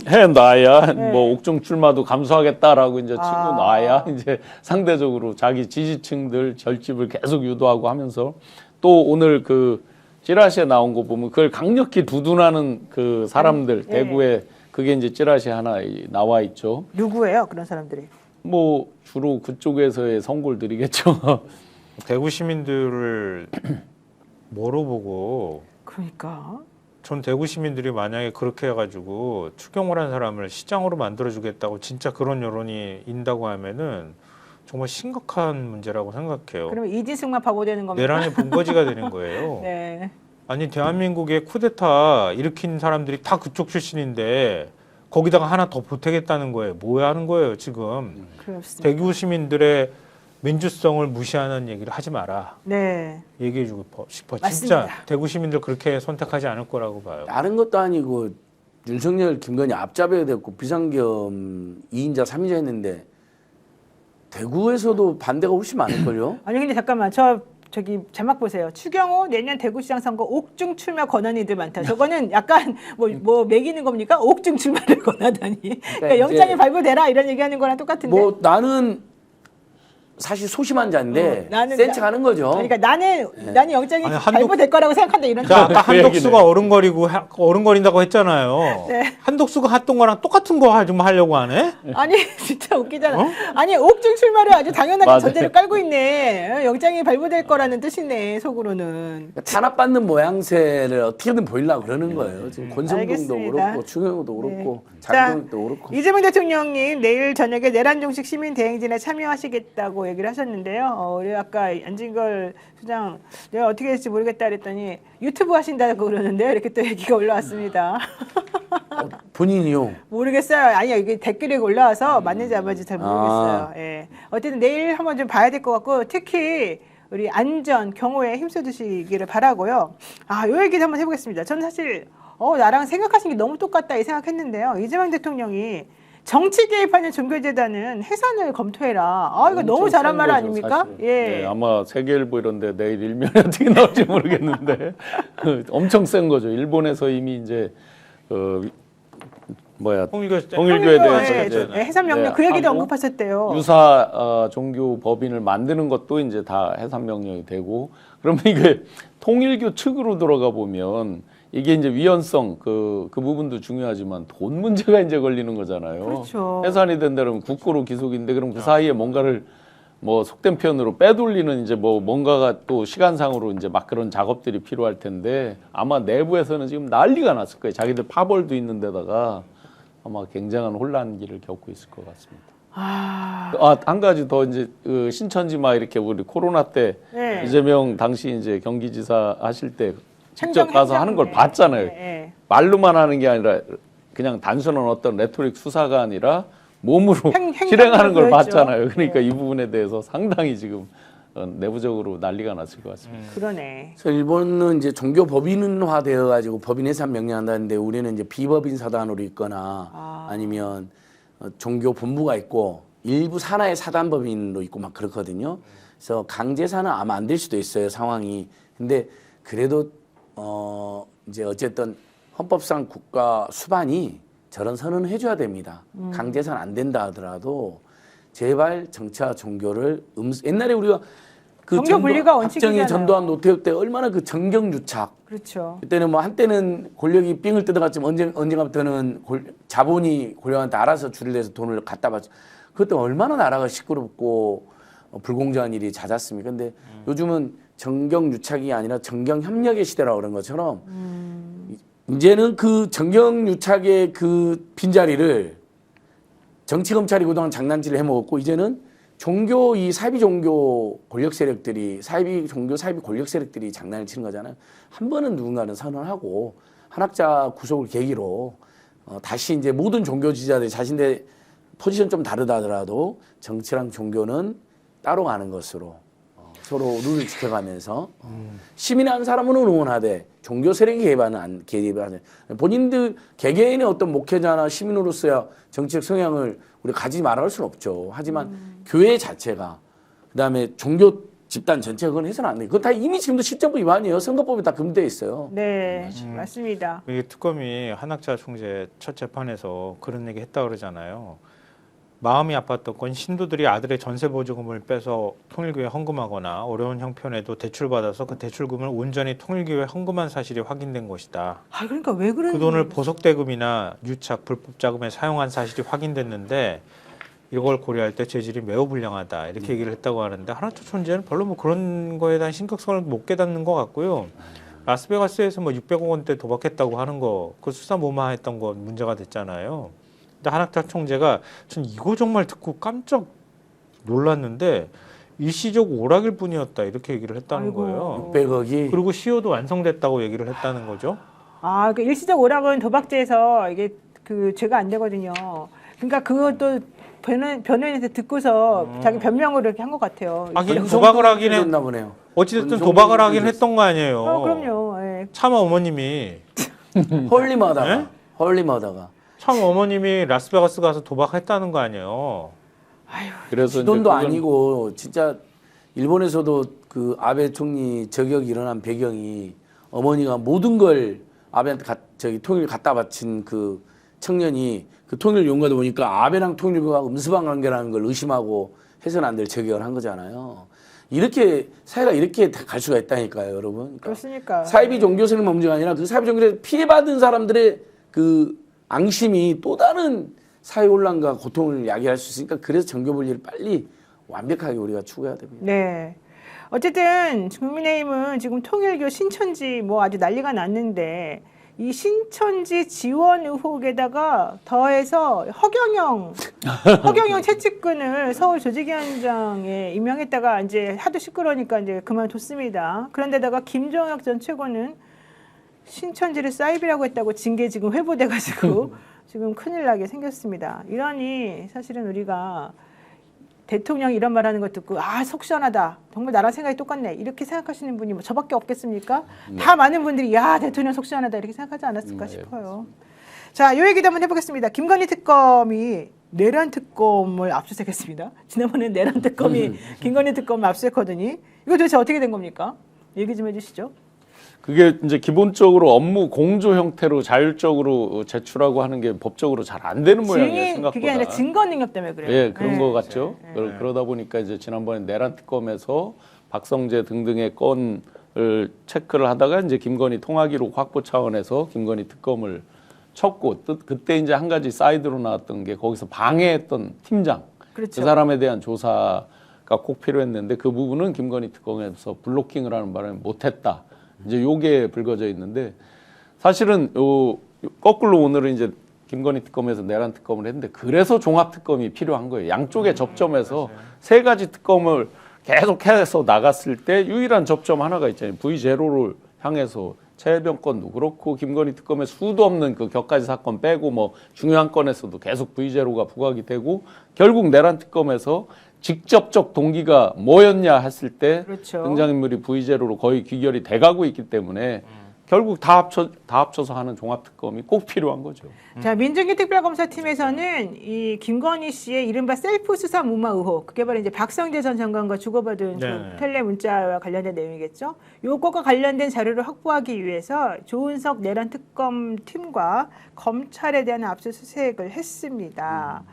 해놔야 뭐 옥중 출마도 감수하겠다라고 이제 치고 놔야 이제 상대적으로 자기 지지층들 결집을 계속 유도하고 하면서 또 오늘 그 찌라시에 나온 거 보면 그걸 강력히 두둔하는 그 사람들 대구에 그게 이제 찌라시 하나 나와 있죠. 누구예요? 그런 사람들이? 뭐 주로 그쪽에서의 선골들이겠죠. 대구 시민들을 뭐로 보고? 그러니까 전 대구 시민들이 만약에 그렇게 해가지고 추경호라는 사람을 시장으로 만들어주겠다고 진짜 그런 여론이 인다고 하면은 정말 심각한 문제라고 생각해요. 그러면 이진승만 바보 되는 겁니까? 내란의 본거지가 되는 거예요. 네. 아니 대한민국의 쿠데타 일으킨 사람들이 다 그쪽 출신인데 거기다가 하나 더 보태겠다는 거예요. 뭐야 하는 거예요 지금. 그렇습니다. 대구 시민들의 민주성을 무시하는 얘기를 하지 마라. 네. 얘기해주고 싶어. 맞습니다. 진짜 대구 시민들 그렇게 선택하지 않을 거라고 봐요. 다른 것도 아니고 윤석열, 김건희 앞잡아야 됐고 비상겸 2인자, 3인자 했는데 대구에서도 반대가 훨씬 많을걸요? 아니 근데 잠깐만 저기 자막 보세요. 추경호 내년 대구시장 선거 옥중 출마 권한이들 많다. 저거는 약간 뭐 매기는 겁니까? 옥중 출마를 권하다니. 그러니까 영장이 발부되라 이런 얘기하는 거랑 똑같은데. 뭐 나는 사실 소심한 자인데 센 척 하는 거죠. 그러니까 나는 영장이 아니, 발부될 거라고 생각한다 이런. 자, 아까 한덕수가 어른거린다고 했잖아요. 네. 한덕수가 했던 거랑 똑같은 거 좀 하려고 하네? 아니 진짜 웃기잖아. 아니 옥중 출마를 아주 당연하게 맞아요. 전제를 깔고 있네. 영장이 발부될 거라는 뜻이네 속으로는. 탄압받는 모양새를 어떻게든 보이려고 그러는 거예요. 지금 권성동도 알겠습니다. 그렇고 추경호도 그렇고 자, 장동혁도 그렇고. 이재명 대통령님 내일 저녁에 내란 종식 시민 대행진에 참여하시겠다고 얘기를 하셨는데요. 우리 아까 안진걸 소장 내가 어떻게 될지 모르겠다 그랬더니 유튜브 하신다고 그러는데요. 이렇게 또 얘기가 올라왔습니다. 본인이요? 모르겠어요. 아니요, 이게 댓글이 올라와서 맞는지 안 맞는지 잘 모르겠어요. 예. 어쨌든 내일 한번 좀 봐야 될 것 같고 특히 우리 안전 경호에 힘써주시기를 바라고요. 요 얘기도 한번 해보겠습니다. 저는 사실 나랑 생각하신 게 너무 똑같다 이 생각했는데요. 이재명 대통령이 정치 개입하는 종교재단은 해산을 검토해라. 이거 너무 잘한 말 아닙니까? 사실. 예. 네, 아마 세계일보 이런데 내일 일면에 어떻게 나올지 모르겠는데 엄청 센 거죠. 일본에서 이미 이제 통일교에 대해서 이제 해산 명령 그 얘기도 하고 언급하셨대요. 유사 종교 법인을 만드는 것도 이제 다 해산 명령이 되고 그러면 이게 통일교 측으로 돌아가 보면 이게 이제 위헌성 그 부분도 중요하지만 돈 문제가 이제 걸리는 거잖아요. 그렇죠. 해산이 된다면 국고로 기속인데 그럼 그 사이에 뭔가를 뭐 속된 표현으로 빼돌리는 이제 뭐 뭔가가 또 시간상으로 이제 막 그런 작업들이 필요할 텐데 아마 내부에서는 지금 난리가 났을 거예요. 자기들 파벌도 있는 데다가 아마 굉장한 혼란기를 겪고 있을 것 같습니다. 한 가지 더 이제 신천지 막 이렇게 우리 코로나 때 이재명 당시 이제 경기지사 하실 때 직접 가서 하는 걸 봤잖아요. 말로만 하는 게 아니라 그냥 단순한 어떤 레토릭 수사가 아니라 몸으로 실행하는 걸 봤잖아요. 그러니까 이 부분에 대해서 상당히 지금 내부적으로 난리가 났을 것 같습니다. 그러네. 그래서 일본은 이제 종교 법인화 되어 가지고 법인 해산 명령한다는데 우리는 이제 비법인 사단으로 있거나 아니면 종교 본부가 있고 일부 산하의 사단 법인으로 있고 막 그렇거든요. 그래서 강제사는 아마 안 될 수도 있어요, 상황이. 근데 그래도 이제 어쨌든 헌법상 국가 수반이 저런 선언을 해줘야 됩니다. 강제선 안 된다 하더라도 제발 정치와 종교를 옛날에 우리가 그 종교 분리가 원칙이잖아요. 박정희 전두환 노태우 때 얼마나 그 정경유착. 그렇죠. 그때는 뭐 한때는 권력이 삥을 뜯어갔지만 언젠가부터는 자본이 권력한테 알아서 줄을 내서 돈을 갖다 받죠. 그때 얼마나 나라가 시끄럽고 불공정한 일이 잦았습니다. 근데 요즘은 정경유착이 아니라 정경협력의 시대라고 그런 것처럼 이제는 그 정경유착의 그 빈자리를 정치검찰이 그동안 장난질을 해먹었고 이제는 종교 이 사이비 종교 권력 세력들이 사이비 권력 세력들이 장난을 치는 거잖아요. 한 번은 누군가는 선언하고 한학자 구속을 계기로 다시 이제 모든 종교 지지자들이 자신의 포지션 좀 다르다 하더라도 정치랑 종교는 따로 가는 것으로 서로 룰을 지켜가면서 시민의 한 사람은 응원하되 종교 세력이 개입하는 본인들 개개인의 어떤 목회자나 시민으로서야 정치적 성향을 우리가 가지지 말할 수는 없죠. 하지만 교회 자체가 그다음에 종교 집단 전체가 그건 해서는 안 돼요. 그건 다 이미 지금도 실정법 위반이에요. 선거법에 다 금되어 있어요. 네, 맞습니다. 이 특검이 한학자 총재 첫 재판에서 그런 얘기 했다 그러잖아요. 마음이 아팠던 건 신도들이 아들의 전세 보조금을 빼서 통일교회 헌금하거나 어려운 형편에도 대출받아서 그 대출금을 온전히 통일교회 헌금한 사실이 확인된 것이다. 아, 그러니까 왜 그런 그 돈을 보석대금이나 유착, 불법 자금에 사용한 사실이 확인됐는데 이걸 고려할 때 재질이 매우 불량하다 이렇게 얘기를 했다고 하는데 한학자 총재는 별로 뭐 그런 거에 대한 심각성을 못 깨닫는 것 같고요. 라스베가스에서 뭐 600억 원대 도박했다고 하는 거 그 수사 무마했던 거 문제가 됐잖아요. 근데 한학자 총재가 전 이거 정말 듣고 깜짝 놀랐는데 일시적 오락일 뿐이었다 이렇게 얘기를 했다는 아이고. 거예요. 600억이 그리고 시효도 완성됐다고 얘기를 했다는 거죠. 아, 그 일시적 오락은 도박죄에서 이게 그 죄가 안 되거든요. 그러니까 그것도 변호인한테 듣고서 자기 변명으로 이렇게 한 것 같아요. 하긴 도박을 하긴 했나 보네요. 어찌됐든 도박을 하긴 했던 거 아니에요. 그럼요. 예. 차마 어머님이 헐림하다가 네? 헐림하다가 참 어머님이 라스베가스 가서 도박했다는 거 아니에요. 그래서 이제 돈도 그건 아니고 진짜 일본에서도 그 아베 총리 저격이 일어난 배경이 어머니가 모든 걸 아베한테 통일 갖다 바친 그 청년이 그 통일 용가도 보니까 아베랑 통일교가 음수방 관계라는 걸 의심하고 해서는 안 될 저격을 한 거잖아요. 이렇게 사회가 이렇게 갈 수가 있다니까요, 여러분. 그러니까 그렇습니까? 사이비 종교세력 문제가 아니라 그 사이비 종교세 피해받은 사람들의 그 앙심이 또 다른 사회 혼란과 고통을 야기할 수 있으니까 그래서 정교 분리를 빨리 완벽하게 우리가 추구해야 됩니다. 네. 어쨌든 국민의힘은 지금 통일교 신천지 뭐 아주 난리가 났는데 이 신천지 지원 의혹에다가 더해서 허경영 최측근을 서울 조직위원장에 임명했다가 이제 하도 시끄러우니까 이제 그만뒀습니다. 그런데다가 김종혁 전 최고는 신천지를 사이비라고 했다고 징계 지금 회부돼가지고 지금 큰일 나게 생겼습니다. 이러니 사실은 우리가 대통령이 이런 말하는 거 듣고 속 시원하다. 정말 나랑 생각이 똑같네. 이렇게 생각하시는 분이 뭐 저밖에 없겠습니까? 다 많은 분들이 대통령 속 시원하다 이렇게 생각하지 않았을까 싶어요. 자, 이 얘기도 한번 해보겠습니다. 김건희 특검이 내란 특검을 압수수색했습니다. 지난번에 내란 특검이 김건희 특검을 압수했거든요. 이거 도대체 어떻게 된 겁니까? 얘기 좀 해주시죠. 그게 이제 기본적으로 업무 공조 형태로 자율적으로 제출하고 하는 게 법적으로 잘 안 되는 모양이에요, 생각보다. 그게 아니라 증거 능력 때문에 그래요. 예, 그런 네. 거 같죠. 그러다 보니까 이제 지난번에 내란 특검에서 박성재 등등의 건을 체크를 하다가 이제 김건희 통화기록 확보 차원에서 김건희 특검을 쳤고 그때 이제 한 가지 사이드로 나왔던 게 거기서 방해했던 팀장 그렇죠. 그 사람에 대한 조사가 꼭 필요했는데 그 부분은 김건희 특검에서 블로킹을 하는 바람에 못했다. 이제 요게 불거져 있는데 사실은 거꾸로 오늘은 이제 김건희 특검에서 내란 특검을 했는데 그래서 종합 특검이 필요한 거예요. 양쪽의 접점에서 세 가지 특검을 계속해서 나갔을 때 유일한 접점 하나가 있잖아요. V0를 향해서 최혜병 건도 그렇고 김건희 특검에 수도 없는 그 격가지 사건 빼고 뭐 중요한 건에서도 계속 V0가 부각이 되고 결국 내란 특검에서 직접적 동기가 뭐였냐 했을 때 그렇죠. 등장인물이 V0로 거의 귀결이 돼가고 있기 때문에 결국 다 합쳐서 하는 종합특검이 꼭 필요한 거죠. 자, 민정기 특별검사팀에서는 이 김건희 씨의 이른바 셀프 수사 무마 의혹, 그게 바로 이제 박성재 전 장관과 주고받은 네. 텔레 문자와 관련된 내용이겠죠. 요것과 관련된 자료를 확보하기 위해서 조은석 내란 특검 팀과 검찰에 대한 압수수색을 했습니다.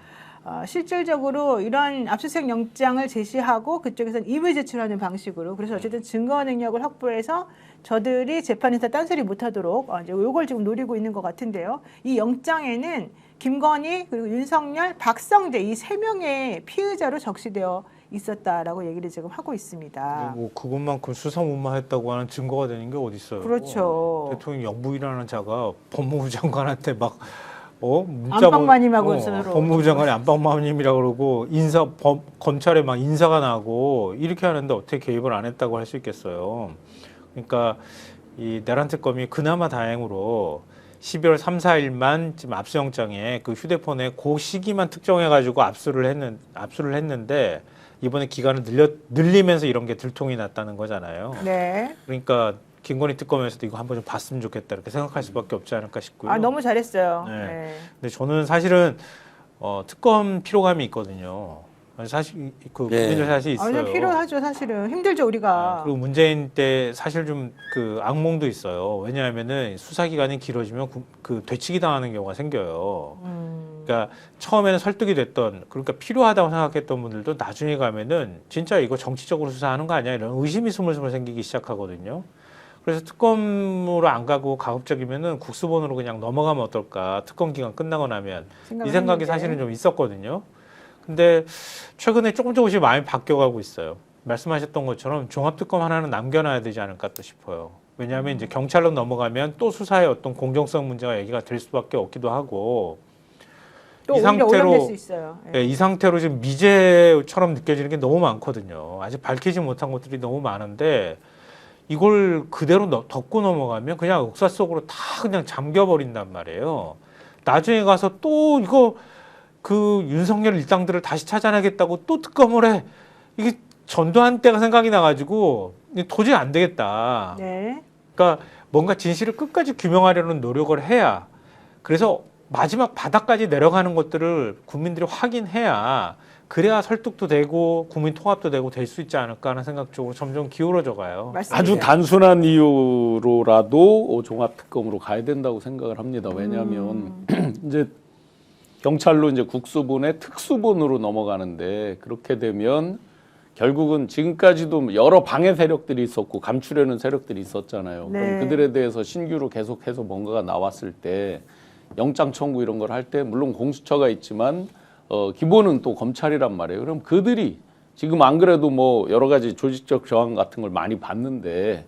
실질적으로 이런 압수수색 영장을 제시하고 그쪽에서는 임의 제출하는 방식으로 그래서 어쨌든 증거 능력을 확보해서 저들이 재판에서 딴소리 못하도록 이제 이걸 지금 노리고 있는 것 같은데요. 이 영장에는 김건희 그리고 윤석열, 박성재 이 세 명의 피의자로 적시되어 있었다라고 얘기를 지금 하고 있습니다. 뭐 그것만큼 수사무마했다고 하는 증거가 되는 게 어디 있어요? 그렇죠. 대통령 영부인이라는 자가 법무부 장관한테 막 안방마님하고 서로 법무부 장관이 안방마님이라고 그러고 검찰에 막 인사가 나고 이렇게 하는데 어떻게 개입을 안 했다고 할 수 있겠어요. 그러니까 이 내란 특검이 그나마 다행으로 12월 3, 4일만 지금 압수영장에 그 휴대폰에 그 시기만 특정해가지고 압수를 했는데 이번에 기간을 늘리면서 이런 게 들통이 났다는 거잖아요. 네. 그러니까 김건희 특검에서도 이거 한번 좀 봤으면 좋겠다 이렇게 생각할 수밖에 없지 않을까 싶고요. 아, 너무 잘했어요. 네. 네. 근데 저는 사실은 특검 피로감이 있거든요. 사실 그 국민들 사실 있어요. 아니, 필요하죠, 사실은. 힘들죠, 우리가. 그리고 문재인 때 사실 좀 그 악몽도 있어요. 왜냐하면은 수사 기간이 길어지면 그 되치기 당하는 경우가 생겨요. 그러니까 처음에는 설득이 됐던, 그러니까 필요하다고 생각했던 분들도 나중에 가면은 진짜 이거 정치적으로 수사하는 거 아니야 이런 의심이 스물스물 생기기 시작하거든요. 그래서 특검으로 안 가고 가급적이면은 국수본으로 그냥 넘어가면 어떨까. 특검 기간 끝나고 나면 이 생각이 사실은 좀 있었거든요. 근데 최근에 조금씩 마음이 바뀌어가고 있어요. 말씀하셨던 것처럼 종합특검 하나는 남겨놔야 되지 않을까 또 싶어요. 왜냐하면 이제 경찰로 넘어가면 또 수사의 어떤 공정성 문제가 얘기가 될 수밖에 없기도 하고 또 오히려 오염될 수 있어요. 네, 이 상태로 지금 미제처럼 느껴지는 게 너무 많거든요. 아직 밝히지 못한 것들이 너무 많은데 이걸 그대로 덮고 넘어가면 그냥 역사 속으로 다 그냥 잠겨버린단 말이에요. 나중에 가서 또 이거 그 윤석열 일당들을 다시 찾아내겠다고 또 특검을 해. 이게 전두환 때가 생각이 나가지고 도저히 안 되겠다. 네. 그러니까 뭔가 진실을 끝까지 규명하려는 노력을 해야, 그래서 마지막 바닥까지 내려가는 것들을 국민들이 확인해야 그래야 설득도 되고 국민 통합도 되고 될 수 있지 않을까 하는 생각 쪽으로 점점 기울어져 가요. 맞습니다. 아주 단순한 이유로라도 종합특검으로 가야 된다고 생각을 합니다. 왜냐하면 이제 경찰로 이제 국수본에 특수본으로 넘어가는데, 그렇게 되면 결국은 지금까지도 여러 방해 세력들이 있었고 감추려는 세력들이 있었잖아요. 네. 그럼 그들에 대해서 신규로 계속해서 뭔가가 나왔을 때 영장 청구 이런 걸 할 때 물론 공수처가 있지만 기본은 또 검찰이란 말이에요. 그럼 그들이 지금 안 그래도 뭐 여러 가지 조직적 저항 같은 걸 많이 받는데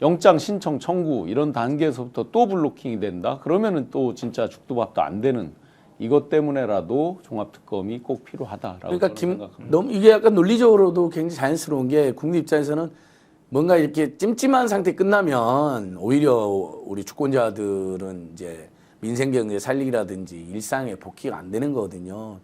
영장 신청 청구 이런 단계에서부터 또 블로킹이 된다? 그러면은 또 진짜 죽도 밥도 안 되는, 이것 때문에라도 종합특검이 꼭 필요하다라고 그러니까 생각합니다. 너무 이게 약간 논리적으로도 굉장히 자연스러운 게, 국민 입장에서는 뭔가 이렇게 찜찜한 상태 끝나면 오히려 우리 주권자들은 이제 민생경제 살리기라든지 일상에 복귀가 안 되는 거거든요.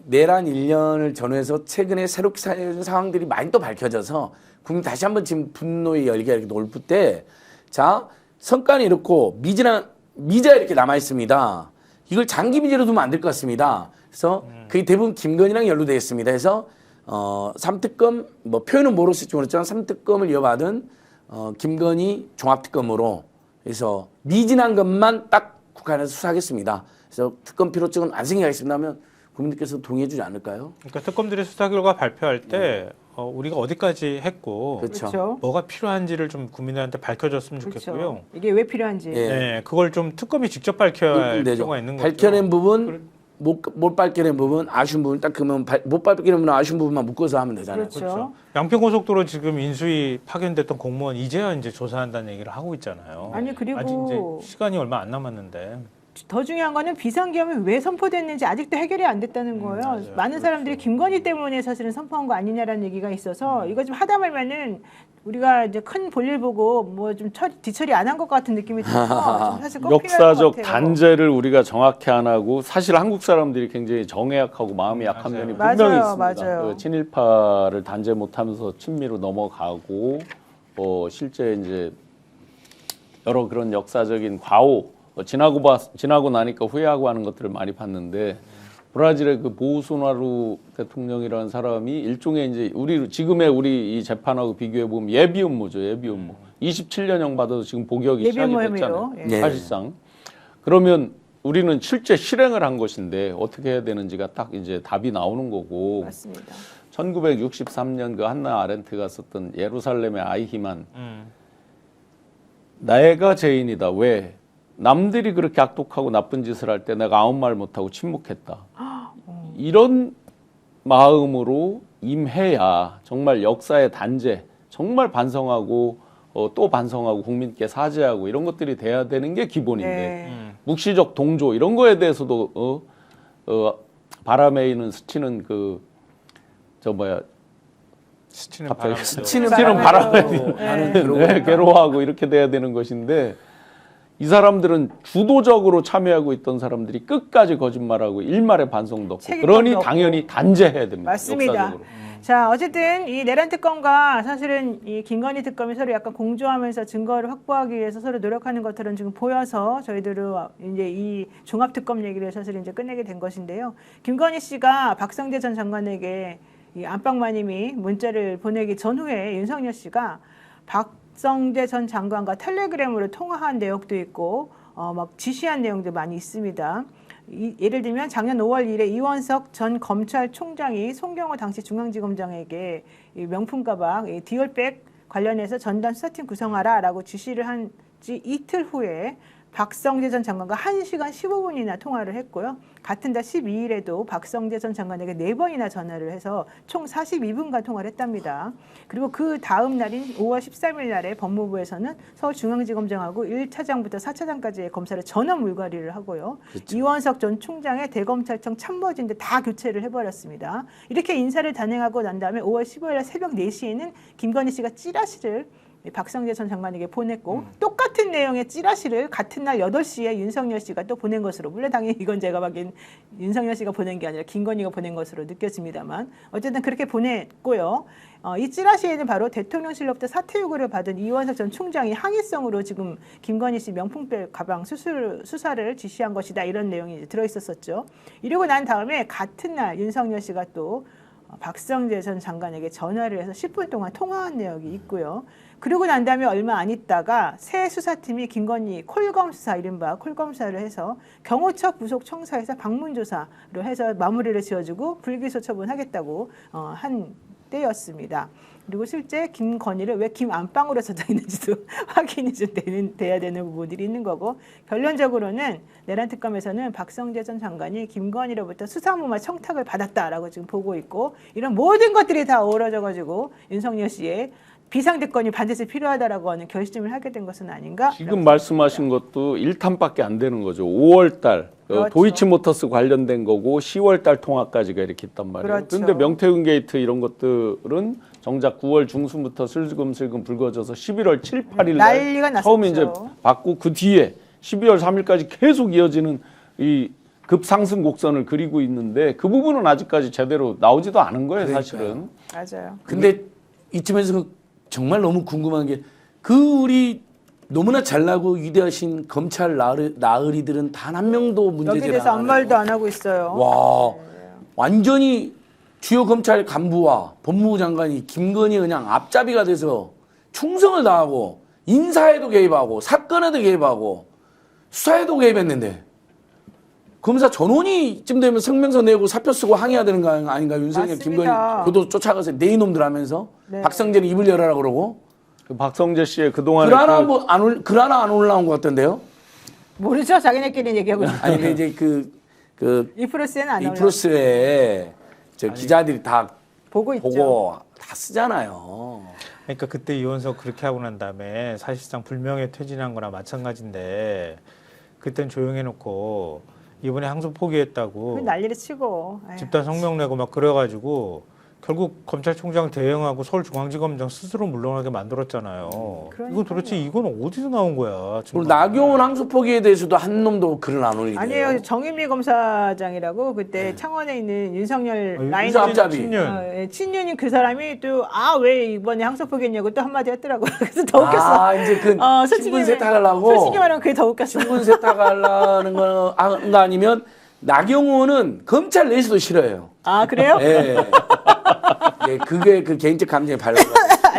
내란 1년을 전후해서 최근에 새롭게 살려진 상황들이 많이 또 밝혀져서 국민 다시 한번 지금 분노의 열기가 이렇게 높을 때, 자, 성과는 이렇고 미자 이렇게 남아 있습니다. 이걸 장기 미제로 두면 안 될 것 같습니다. 그래서 그게 대부분 김건희랑 연루되어 있습니다. 그래서 3특검, 뭐 표현은 뭐로 쓸지 모르겠지만 3특검을 이어받은 김건희 종합특검으로 해서 미진한 것만 딱 국회에서 수사하겠습니다. 그래서 특검 필요성은 안 생기겠습니다 하면 국민들께서 동의해 주지 않을까요? 그러니까 특검들이 수사 결과 발표할 때 우리가 어디까지 했고 그렇죠. 뭐가 필요한지를 좀 국민들한테 밝혀줬으면 좋겠고요. 그렇죠. 이게 왜 필요한지. 예. 네, 그걸 좀 특검이 직접 밝혀야 할 되죠. 필요가 있는 거죠. 밝혀낸 부분, 못 밝혀낸 부분, 아쉬운 부분 딱 그러면 못 밝혀낸 부분, 아쉬운 부분만 묶어서 하면 되잖아요. 그렇죠. 양평고속도로 지금 인수위 파견됐던 공무원 이제야 이제 조사한다는 얘기를 하고 있잖아요. 아니, 그리고 아직 이제 시간이 얼마 안 남았는데. 더 중요한 거는 비상계엄이 왜 선포됐는지 아직도 해결이 안 됐다는 거예요. 맞아요. 많은 사람들이 김건희 때문에 사실은 선포한 거 아니냐라는 얘기가 있어서 이거 좀 하다 말면은 우리가 이제 큰 볼일 보고 뭐 좀 뒤처리 안 한 것 같은 느낌이 들어서 좀 사실 꼭 필요할 역사적 것 같아요. 단죄를 우리가 정확히 안 하고, 사실 한국 사람들이 굉장히 정해약하고 마음이 약한 면이 분명히 맞아요. 있습니다. 맞아요. 그 친일파를 단죄 못하면서 친미로 넘어가고, 실제 이제 여러 그런 역사적인 과오, 지나고 나니까 후회하고 하는 것들을 많이 봤는데, 브라질의 그 보우소나루 대통령이라는 사람이 일종의 이제 지금의 우리 이 재판하고 비교해 보면 예비 음모죠, 예비 음모. 27년형 받아도 지금 복역이 시작이 됐잖아요. 예. 사실상. 그러면 우리는 실제 실행을 한 것인데 어떻게 해야 되는지가 딱 이제 답이 나오는 거고. 맞습니다. 1963년 그 한나 아렌트가 썼던 예루살렘의 아이히만, 내가 죄인이다. 왜? 남들이 그렇게 악독하고 나쁜 짓을 할 때 내가 아무 말 못하고 침묵했다. 이런 마음으로 임해야 정말 역사의 단죄, 정말 반성하고 또 반성하고 국민께 사죄하고 이런 것들이 돼야 되는 게 기본인데 네. 묵시적 동조 이런 거에 대해서도 바람에 있는 스치는 스치는 갑자기 바람도. 스치는 바람에 나는 네, 괴로워하고 이렇게 돼야 되는 것인데 이 사람들은 주도적으로 참여하고 있던 사람들이 끝까지 거짓말하고 일말의 반성도 없고 책임감도 그러니 없고. 당연히 단죄해야 됩니다. 맞습니다. 역사적으로. 자, 어쨌든 이 내란 특검과 사실은 이 김건희 특검이 서로 약간 공조하면서 증거를 확보하기 위해서 서로 노력하는 것들은 지금 보여서 저희들은 이제 이 종합 특검 얘기를 사실 이제 끝내게 된 것인데요. 김건희 씨가 박성재 전 장관에게 이 안방마님이 문자를 보내기 전후에 윤석열 씨가 박성재 전 장관과 텔레그램으로 통화한 내용도 있고 막 지시한 내용도 많이 있습니다. 예를 들면 작년 5월 1일에 이원석 전 검찰총장이 송경호 당시 중앙지검장에게 이 명품 가방, 이 디올백 관련해서 전담 수사팀 구성하라라고 지시를 한 지 이틀 후에 박성재 전 장관과 1시간 15분이나 통화를 했고요. 같은 달 12일에도 박성재 전 장관에게 4번이나 전화를 해서 총 42분간 통화를 했답니다. 그리고 그 다음 날인 5월 13일 날에 법무부에서는 서울중앙지검장하고 1차장부터 4차장까지의 검사를 전원 물갈이를 하고요. 그렇죠. 이원석 전 총장의 대검찰청 참모진들 다 교체를 해버렸습니다. 이렇게 인사를 단행하고 난 다음에 5월 15일 날 새벽 4시에는 김건희 씨가 찌라시를 박성재 전 장관에게 보냈고 똑같은 내용의 찌라시를 같은 날 8시에 윤석열 씨가 또 보낸 것으로, 물론 당연히 이건 제가 보기엔 윤석열 씨가 보낸 게 아니라 김건희가 보낸 것으로 느껴집니다만 어쨌든 그렇게 보냈고요. 이 찌라시에는 바로 대통령실로부터 사퇴 요구를 받은 이원석 전 총장이 항의성으로 지금 김건희 씨 명품백 가방 수사를 지시한 것이다, 이런 내용이 이제 들어있었었죠. 이러고 난 다음에 같은 날 윤석열 씨가 또 박성재 전 장관에게 전화를 해서 10분 동안 통화한 내역이 있고요. 그리고 난 다음에 얼마 안 있다가 새 수사팀이 김건희 콜검 수사, 이른바 콜검 수사를 해서 경호처 부속 청사에서 방문 조사를 해서 마무리를 지어주고 불기소 처분하겠다고 한 때였습니다. 그리고 실제 김건희를 왜 김안방으로 써져 있는지도 확인이 좀 돼야 되는 부분들이 있는 거고, 결론적으로는 내란 특검에서는 박성재 전 장관이 김건희로부터 수사무마 청탁을 받았다라고 지금 보고 있고, 이런 모든 것들이 다 어우러져 가지고 윤석열 씨의 비상대권이 반드시 필요하다라고 하는 결심을 하게 된 것은 아닌가? 지금 말씀하신 것도 1탄밖에 안 되는 거죠. 5월 달 그렇죠. 도이치모터스 관련된 거고 10월 달 통화까지가 이렇게 있단 말이에요. 그렇죠. 그런데 명태균 게이트 이런 것들은 정작 9월 중순부터 슬금슬금 불거져서 11월 7, 8일 난리가 날 처음 이제 났었죠. 받고 그 뒤에 12월 3일까지 계속 이어지는 이 급상승 곡선을 그리고 있는데 그 부분은 아직까지 제대로 나오지도 않은 거예요, 사실은. 맞아요. 근데 이쯤에서 정말 너무 궁금한 게 우리 너무나 잘나고 위대하신 검찰 나으리들은 단 한 명도 문제제기 여기에 대해서 아무 말도 안 하고 있어요. 와, 완전히 주요 검찰 간부와 법무부 장관이 김건희 그냥 앞잡이가 돼서 충성을 다하고 인사에도 개입하고 사건에도 개입하고 수사에도 개입했는데 검사 전원이 이쯤 되면 성명서 내고 사표 쓰고 항의해야 되는 거 아닌가? 윤석열, 맞습니다. 김건희 교도 쫓아가서 내 이놈들 하면서 네. 박성재는 입을 열어라 그러고 그 박성재 씨의 그동안에 글 하나 안 올라온 것 같던데요? 모르죠? 자기네끼리 얘기하고 있어요. 아니 근데 이제 이프로스에는 안 올라. 이프로스에 저 기자들이 다 보고 있죠. 보고 다 쓰잖아요. 그러니까 그때 이원석 그렇게 하고 난 다음에 사실상 불명예 퇴진한 거나 마찬가지인데 그땐 조용해놓고 이번에 항소 포기했다고 난리를 치고. 에휴. 집단 성명 내고 막 그래가지고 결국 검찰총장 대행하고 서울중앙지검장 스스로 물러나게 만들었잖아요. 이거 도대체 이건 어디서 나온 거야? 그리고 나경원 항소 포기에 대해서도 한 놈도 글을 안 올리네요. 아니에요. 정인미 검사장이라고 그때 창원에 있는 윤석열 라인 인사 앞잡이. 친윤인 그 사람이 또 왜 이번에 항소 포기했냐고 또 한마디 했더라고요. 그래서 더 웃겼어. 이제 신분 세탁하려고. 솔직히 말하면 그게 더 웃겼어. 신분 세탁하려는 거 아니면 나경원은 검찰 내에서도 싫어요. 아 그래요? 예. 예, 그게 그 개인적 감정이 발랄.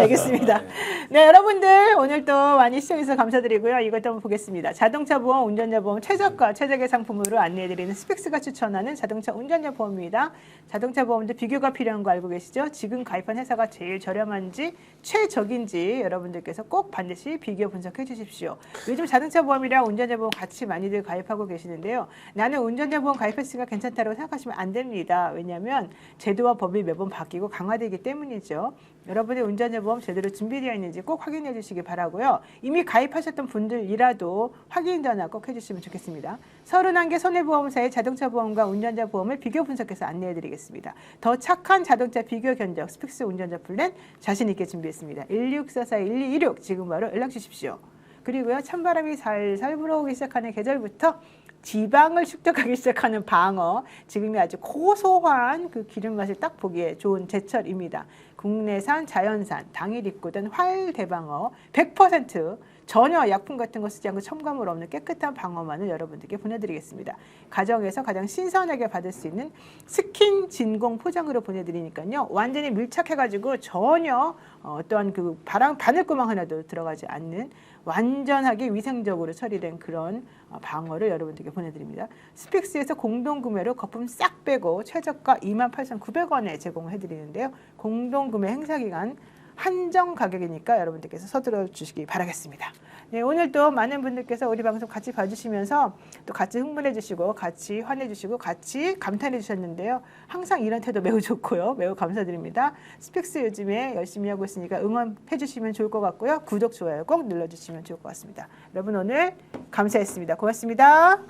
알겠습니다. 네, 여러분들 오늘 또 많이 시청해주셔서 감사드리고요. 이것도 한번 보겠습니다. 자동차 보험, 운전자 보험 최저가, 최적의 상품으로 안내해드리는 스펙스가 추천하는 자동차 운전자 보험입니다. 자동차 보험도 비교가 필요한 거 알고 계시죠? 지금 가입한 회사가 제일 저렴한지 최적인지 여러분들께서 꼭 반드시 비교 분석해 주십시오. 요즘 자동차 보험이랑 운전자 보험 같이 많이들 가입하고 계시는데요. 나는 운전자 보험 가입했으니까 괜찮다고 생각하시면 안 됩니다. 왜냐하면 제도와 법이 매번 바뀌고 강화되기 때문이죠. 여러분의 운전자 보험 제대로 준비되어 있는지 꼭 확인해 주시기 바라고요. 이미 가입하셨던 분들이라도 확인 전화 꼭 해주시면 좋겠습니다. 31개 손해보험사의 자동차 보험과 운전자 보험을 비교 분석해서 안내해 드리겠습니다. 더 착한 자동차 비교 견적 스펙스 운전자 플랜 자신 있게 준비했습니다. 1644-1226 지금 바로 연락 주십시오. 그리고요, 찬바람이 살살 불어오기 시작하는 계절부터 지방을 축적하기 시작하는 방어, 지금이 아주 고소한 그 기름 맛을 딱 보기에 좋은 제철입니다. 국내산 자연산 당일 입고된 활대방어 100% 전혀 약품 같은 거 쓰지 않고 첨가물 없는 깨끗한 방어만을 여러분들께 보내드리겠습니다. 가정에서 가장 신선하게 받을 수 있는 스킨 진공 포장으로 보내드리니까요. 완전히 밀착해가지고 전혀 어떠한 그 바늘구멍 하나도 들어가지 않는 완전하게 위생적으로 처리된 그런 방어를 여러분들께 보내드립니다. 스펙스에서 공동구매로 거품 싹 빼고 최저가 28,900원에 제공해드리는데요. 공동구매 행사기간 한정 가격이니까 여러분들께서 서둘러 주시기 바라겠습니다. 네, 오늘도 많은 분들께서 우리 방송 같이 봐주시면서 또 같이 흥분해 주시고 같이 환해 주시고 같이 감탄해 주셨는데요. 항상 이런 태도 매우 좋고요. 매우 감사드립니다. 스펙스 요즘에 열심히 하고 있으니까 응원해 주시면 좋을 것 같고요. 구독, 좋아요 꼭 눌러주시면 좋을 것 같습니다. 여러분 오늘 감사했습니다. 고맙습니다.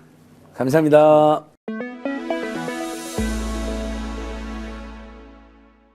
감사합니다.